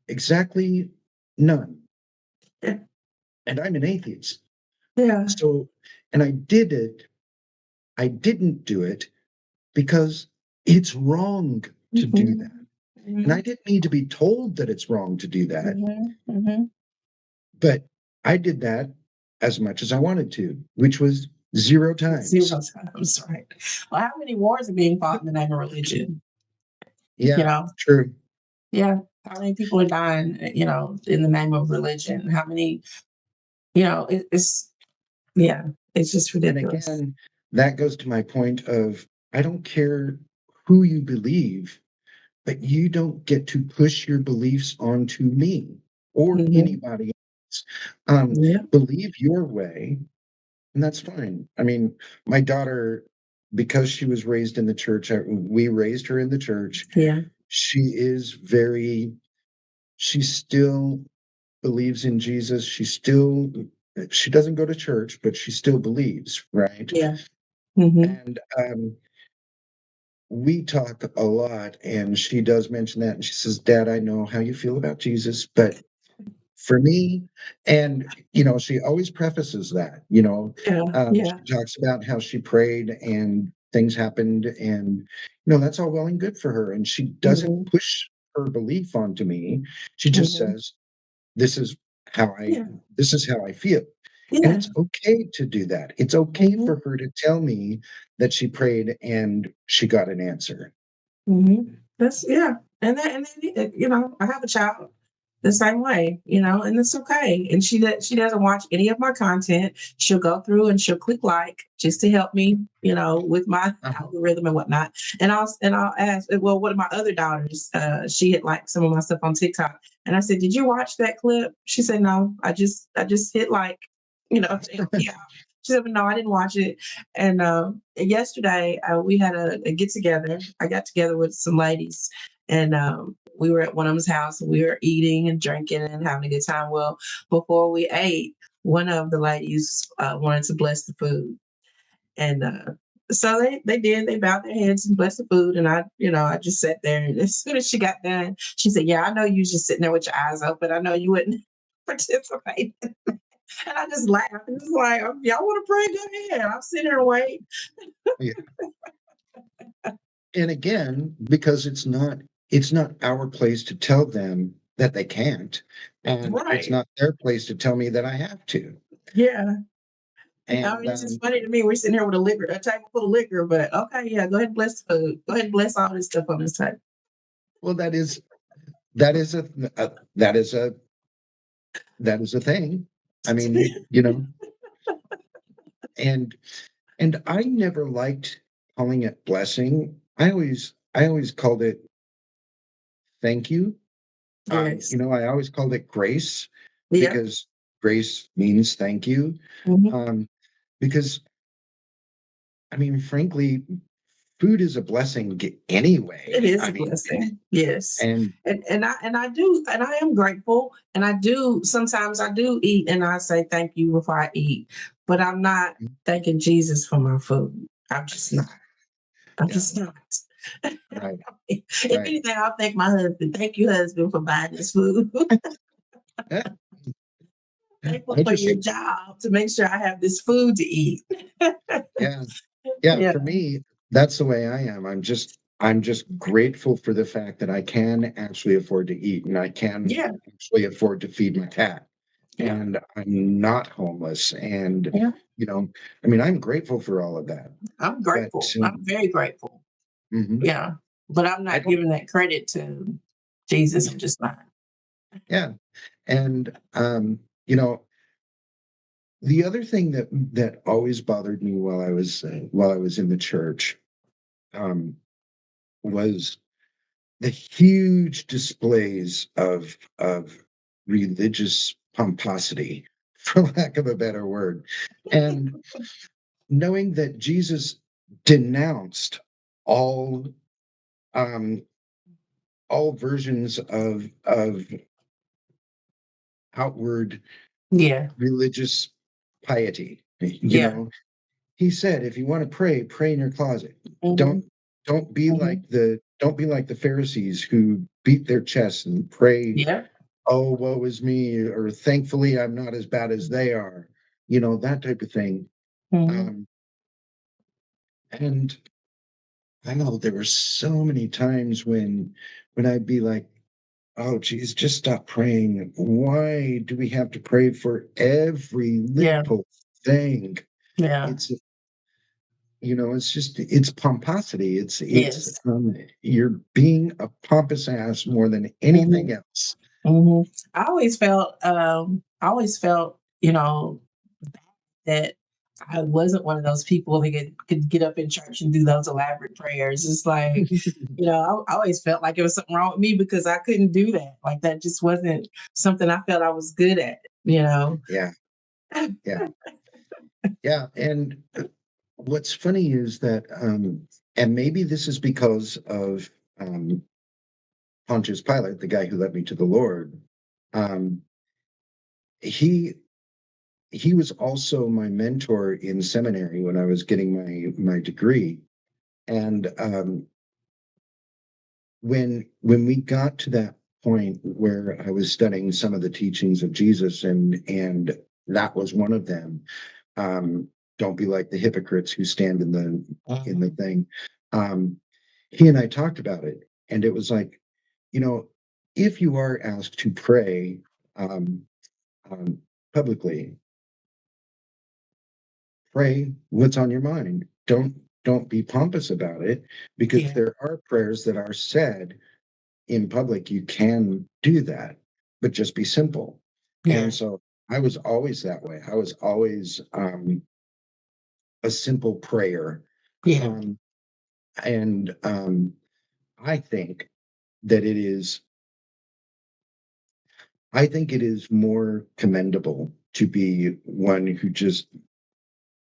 Exactly none. yeah, And I'm an atheist. yeah, So, and I did it. I didn't do it because it's wrong to do mhm, that. And I mhm, didn't need to be told that it's wrong to do that, mhm, mhm. but I did that as much as I wanted to, which was 0 times. 0 times, right. Well, how many wars are being fought in the name of religion? You Yeah, know? true. Yeah. How many people are dying, in the name of religion? How many, it's yeah, it's just And ridiculous. again, that goes to my point of I don't care who you believe, but you don't get to push your beliefs onto me or Mhm. anybody else. Um, Yeah, believe your way, and that's fine. I mean, my daughter, because she was raised in the church, we raised her in the church. yeah, She is very, she still believes in Jesus. She doesn't go to church, but she still believes, right? yeah. Mhm. And we talk a lot, and she does mention that. And she says, Dad, I know how you feel about Jesus, but for me, and she always prefaces that, Yeah, yeah. she talks about how she prayed and things happened, and that's all well and good for her. And she doesn't Mhm, push her belief onto me. She just mhm. says, This is how I Yeah, this is how I feel. And yeah. it's okay to do that. It's okay Mhm, for her to tell me that she prayed and she got an answer. That's yeah, and then I have a child the same way, and it's okay. And she doesn't watch any of my content. She'll go through and she'll click like just to help me, with my Uh-huh. algorithm and whatnot. And I'll ask, well, what are my other daughters? She had liked some of my stuff on TikTok, and I said, did you watch that clip? She said, no, I just hit like, to help me out. She said, no, I didn't watch it. And yesterday we had a get together. I got together with some ladies, and we were at one of them's house, and we were eating and drinking and having a good time. Well, before we ate, one of the ladies wanted to bless the food, and so they did. They bowed their heads and blessed the food, and I just sat there. And as soon as she got done, she said, "Yeah, I know you was just sitting there with your eyes open. I know you wouldn't participate." And I just laughed. And it's like, y'all want to pray? Go ahead. I'll sit here and wait. Yeah. And again, because it's not our place to tell them that they can't, and it's Right. not their place to tell me that I have to. Yeah. I And mean, it's just funny to me. We're sitting here with a table full of liquor, but okay, yeah, go ahead and bless the food. Go ahead and bless all this stuff on this table. well, that is that is a that is a thing. I mean, and I never liked calling it blessing. I always called it thank you. Yes. I always called it grace Yeah. because grace means thank you. Mhm. Um, because I mean, frankly, food is a blessing It anyway. is I a mean, blessing. Yes. and And I am grateful. And I do sometimes I do eat and I say thank you before I eat. But I'm not thanking Jesus for my food. I'm just not. I'm yeah, just not. right, If right. anything, I'll thank my husband. Thank you, husband, for buying this food. Eh, Thankful I for just your job to make sure I have this food to eat. yeah, yeah. Yeah. For me, that's the way I am. I'm just grateful for the fact that I can actually afford to eat and I can Yeah. actually afford to feed my cat. Yeah. And I'm not homeless. And, Yeah. you know, I mean, I'm grateful for all of that. I'm But grateful. I'm very grateful. mhm, Yeah. But I'm I not don't, giving that credit to Jesus. I'm just not. yeah. And, the other thing that always bothered me while I was in the church um, was the huge displays of religious pomposity, for lack of a better word, and knowing that Jesus denounced all um, all versions of outward Yeah. religious piety. Yeah. He said, if you want to pray, pray in your closet. Hmm. Don't don't be Hmm. like the Pharisees who beat their chests and pray, Yeah. oh, woe is me, or thankfully I'm not as bad as they are, that type of thing. Hmm. Um, and I know there were so many times when I'd be like, oh geez, just stop praying. Why do we have to pray for every Yeah. little thing? Yeah. It's it's pomposity. It's Yes. you're being a pompous ass more than Hmm. anything else. Hmm. I always felt, that I wasn't one of those people that could get up in church and do those elaborate prayers. It's like, I always felt like it was something wrong with me because I couldn't do that. Like that just wasn't something I felt I was good at. Yeah, yeah, yeah. And what's funny is that, and maybe this is because of Pontius Pilate, the guy who led me to the Lord. Um, he he was also my mentor in seminary when I was getting my degree. And when we got to that point where I was studying some of the teachings of Jesus, and that was one of them. Um, don't be like the hypocrites who stand in the Mhm. thing. Um, he and I talked about it, and it was like, you know, if you are asked to pray um, publicly, pray what's on your mind. Don't be pompous about it, because Yeah. there are prayers that are said in public. You can do that, but just be simple. And Yeah. so I was always that way. I was always a simple prayer. Yeah. Um, and I think that it is more commendable to be one who just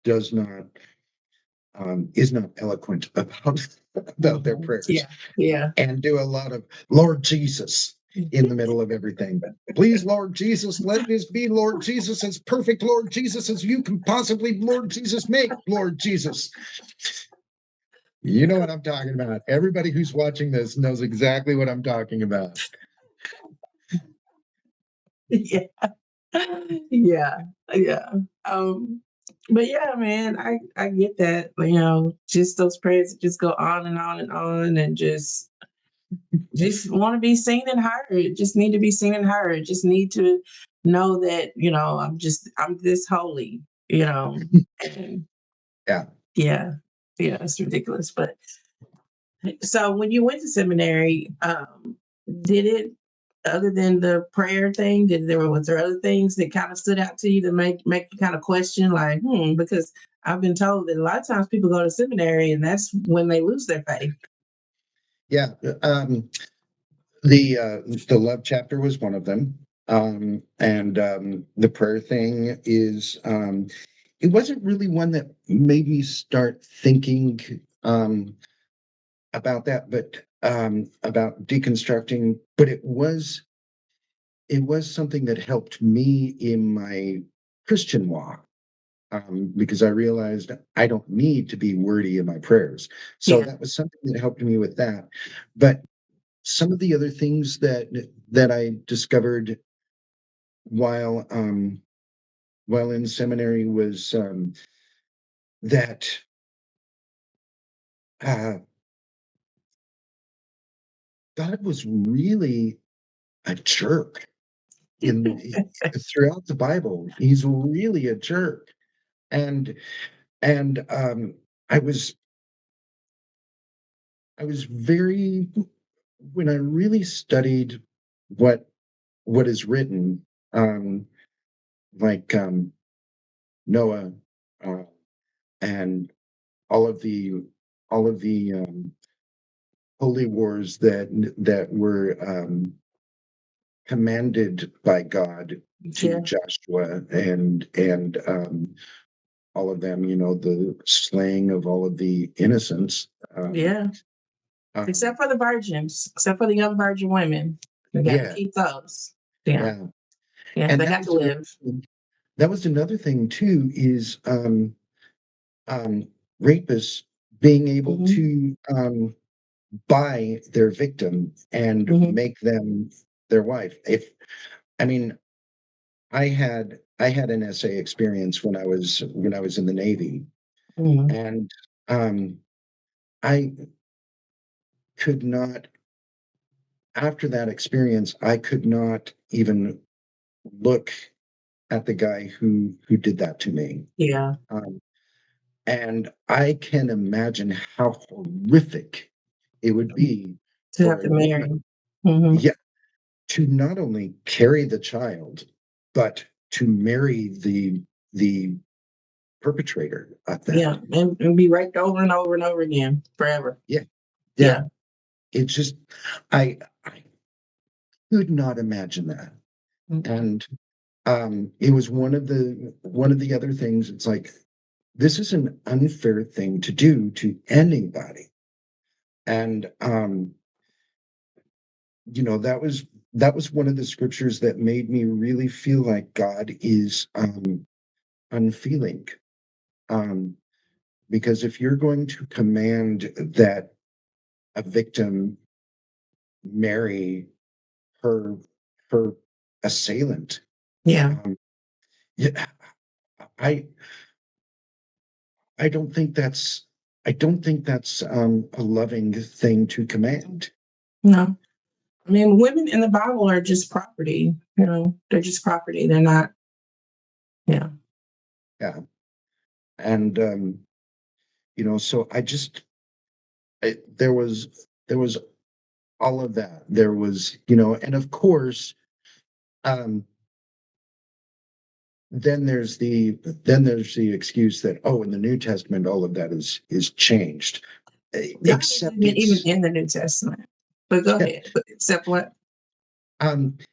does not is not eloquent about their Mhm. prayers Yeah. Yeah. and do a lot of Lord Jesus in the middle of everything. Please, Lord Jesus, let this be, Lord Jesus, as perfect, Lord Jesus, as you can possibly, Lord Jesus, make, Lord Jesus. You know what I'm talking about. Everybody who's watching this knows exactly what I'm talking about. Yeah. Yeah. Yeah. Um, But yeah, man, I get that. You know, just those prayers that just go on and on and on, and just want to be seen and heard. Just need to be seen and heard. Just need to know that, you know, I'm this holy, you know. And Yeah. yeah, yeah, it's ridiculous. But so when you went to seminary, did it, other than the prayer thing, was there other things that kind of stood out to you to make you kind of question, like, because I've been told that a lot of times people go to seminary and that's when they lose their faith. Yeah. The love chapter was one of them. And the prayer thing is, it wasn't really one that made me start thinking about that, but about deconstructing, but it was something that helped me in my Christian walk, because I realized I don't need to be wordy in my prayers. So Yeah, that was something that helped me with that. But some of the other things that I discovered while while in seminary was that uh, God was really a jerk in throughout the Bible. He's really a jerk, and and I was I was very when I really studied what what is written, um, like Noah, uh, and all of the all of the holy wars that were commanded by God to yeah, Joshua, and all of them, the slaying of all of the innocents. yeah. Except Um, for the virgins, except for the young virgin women, they got to yeah, keep those. Yeah, yeah, yeah, and they got to live. that was another thing too. Is um, rapists being able Hmm. to buy their victim and Hmm. make them their wife. If I mean, I had an essay experience when I was in the Navy, Hmm. and um, I could not. After that experience, I could not even look at the guy who did that to me. Yeah, Um, and I can imagine how horrific it would be to for have a to marry. woman, Hmm. yeah, to not only carry the child, but to marry the perpetrator of Yeah, that. and be raped over and over and over again forever. Yeah, yeah. Yeah. It's just I could not imagine that. Mhm. And it was one of the other things. It's like this is an unfair thing to do to anybody. And that was one of the scriptures that made me really feel like God is unfeeling. Um, because if you're going to command that a victim marry her her assailant, Yeah. um, yeah, I I don't think that's a loving thing to command. No. I mean, women in the Bible are just property. You know, they're just property. They're not. Yeah. Yeah, and so there was all of that. There was, and of course, um, then there's the excuse that, oh, in the New Testament, all of that is changed, God isn't except even it's in the New Testament. But go ahead. But except what?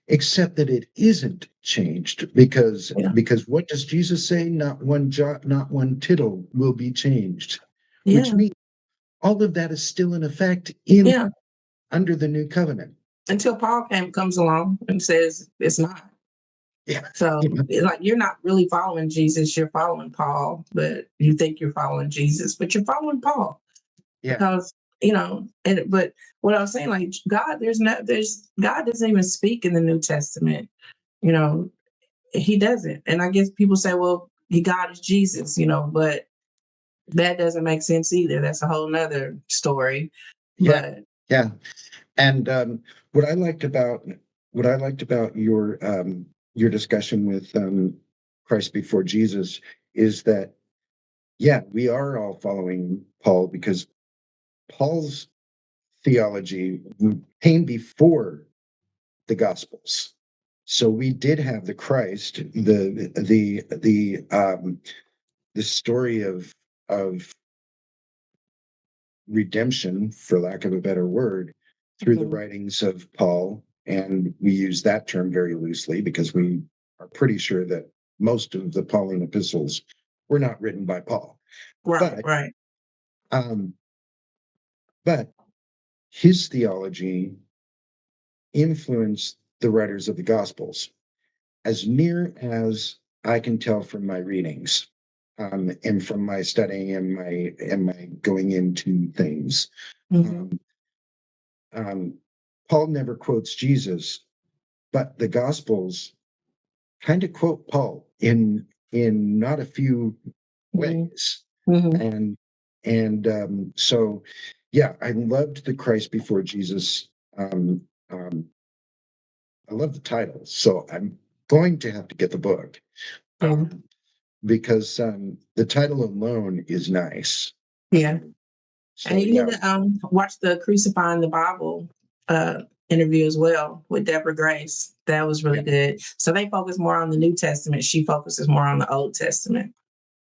except that it isn't changed because Yeah. because what does Jesus say? Not one jot, not one tittle will be changed, which Yeah. means all of that is still in effect in Yeah. under the new covenant. Until Paul comes along and says it's not. Yeah, So, you know, like, you're not really following Jesus. You're following Paul, but you think you're following Jesus, but you're following Paul yeah, because, but what I was saying, like, God doesn't even speak in the New Testament. You know, he doesn't. And I guess people say, well, God is Jesus, but that doesn't make sense either. That's a whole nother story. Yeah, But yeah. And what I liked about your discussion with Christ before Jesus is that, yeah, we are all following Paul because Paul's theology came before the Gospels. So we did have the Christ, the story of redemption, for lack of a better word, through the mhm, writings of Paul. And we use that term very loosely because we are pretty sure that most of the Pauline epistles were not written by Paul. right, But right. um, but his theology influenced the writers of the Gospels, as near as I can tell from my readings, and from my studying and my going into things. Hmm. Um, Paul never quotes Jesus, but the Gospels kind of quote Paul in not a few Hmm. ways, Hmm. and so yeah, I loved the Christ before Jesus. Um, um, I love the title, so I'm going to have to get the book, Yeah, um, because the title alone is nice. yeah. Um, And so you need yeah, to watch the Crucifying the Bible interview as well with Deborah Grace. That was really yeah. good. So they focus more on the New Testament. She focuses more on the Old Testament.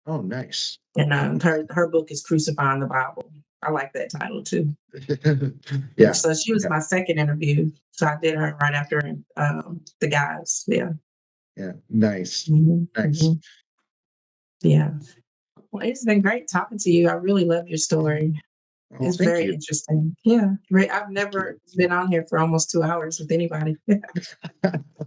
Oh, nice. And her book is Crucifying the Bible. I like that title too. Yeah, So she was yeah, my second interview. So I did her right after the guys. Yeah. yeah. Nice, Hmm. nice. Hmm. Yeah. Well, it's been great talking to you. I really love your story. Oh, It's thank very you. interesting. Yeah. I've Thank you. never been on here for almost 2 hours with anybody.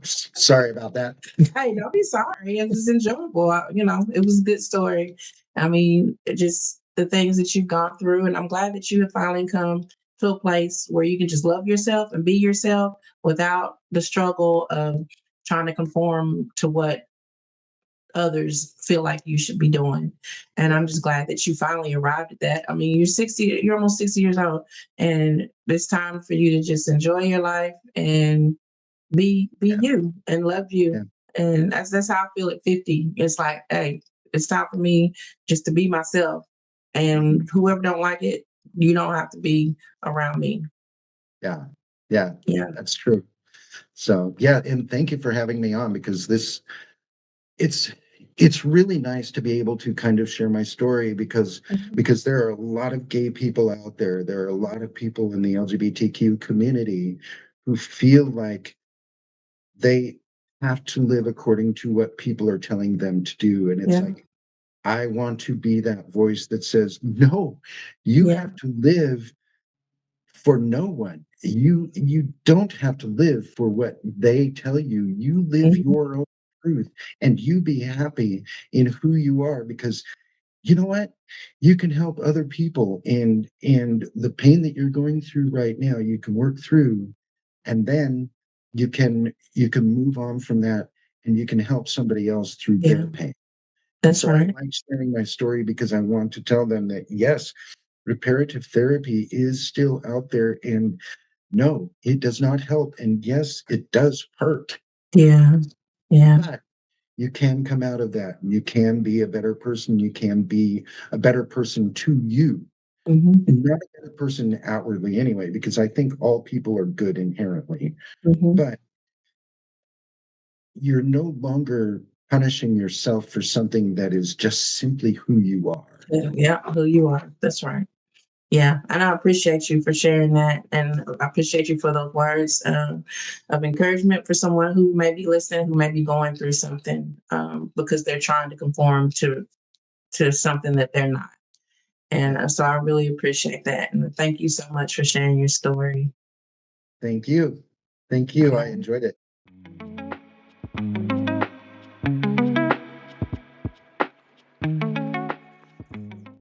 Sorry about that. Hey, don't be sorry. It was enjoyable. It was a good story. I mean, just the things that you've gone through. And I'm glad that you have finally come to a place where you can just love yourself and be yourself without the struggle of trying to conform to what others feel like you should be doing. And I'm Yeah, just glad that you finally arrived at that. I mean, you're almost 60 years old, and it's time for you to just enjoy your life and be yeah, you and love yeah, you. And that's how I feel at 50. It's like, hey, it's time for me just to be myself. mhm, And whoever don't like it, you don't have to be around me. yeah, yeah. Yeah. That's true. So yeah, and thank you for having me on because it's it's really nice to be able to kind of share my story Mhm. because there are a lot of gay people out there. There are a lot of people in the LGBTQ community who feel like they have to live according to what people are telling them to do. And it's Yeah. like, I want to be that voice that says, no, you Yeah. have to live for no one. You don't have to live for what they tell you. You live Mhm. your own truth and you be happy in who you are because you know what? You can help other people and the pain that you're going through right now, you can work through and then you can move on from that and you can help somebody else through Yeah. their pain. And That's so I right. like sharing my story because I want to tell them that yes, reparative therapy is still out there and no, it does not help. And yes, it does hurt, Yeah. Yeah. but you can come out of that. You can be a better person. You can be a better person to you, Hmm. and not a better person outwardly anyway, because I think all people are good inherently. Hmm. But you're no longer punishing yourself for something that is just simply who you are. Yeah. Yeah. Who you are. That's right. Yeah, and I appreciate you for sharing that, and I appreciate you for those words of encouragement for someone who may be listening, who may be going through something because they're trying to conform to something that they're not. And Yeah. so I really appreciate that, and thank you so much for sharing your story. Thank you. Thank you. I enjoyed it.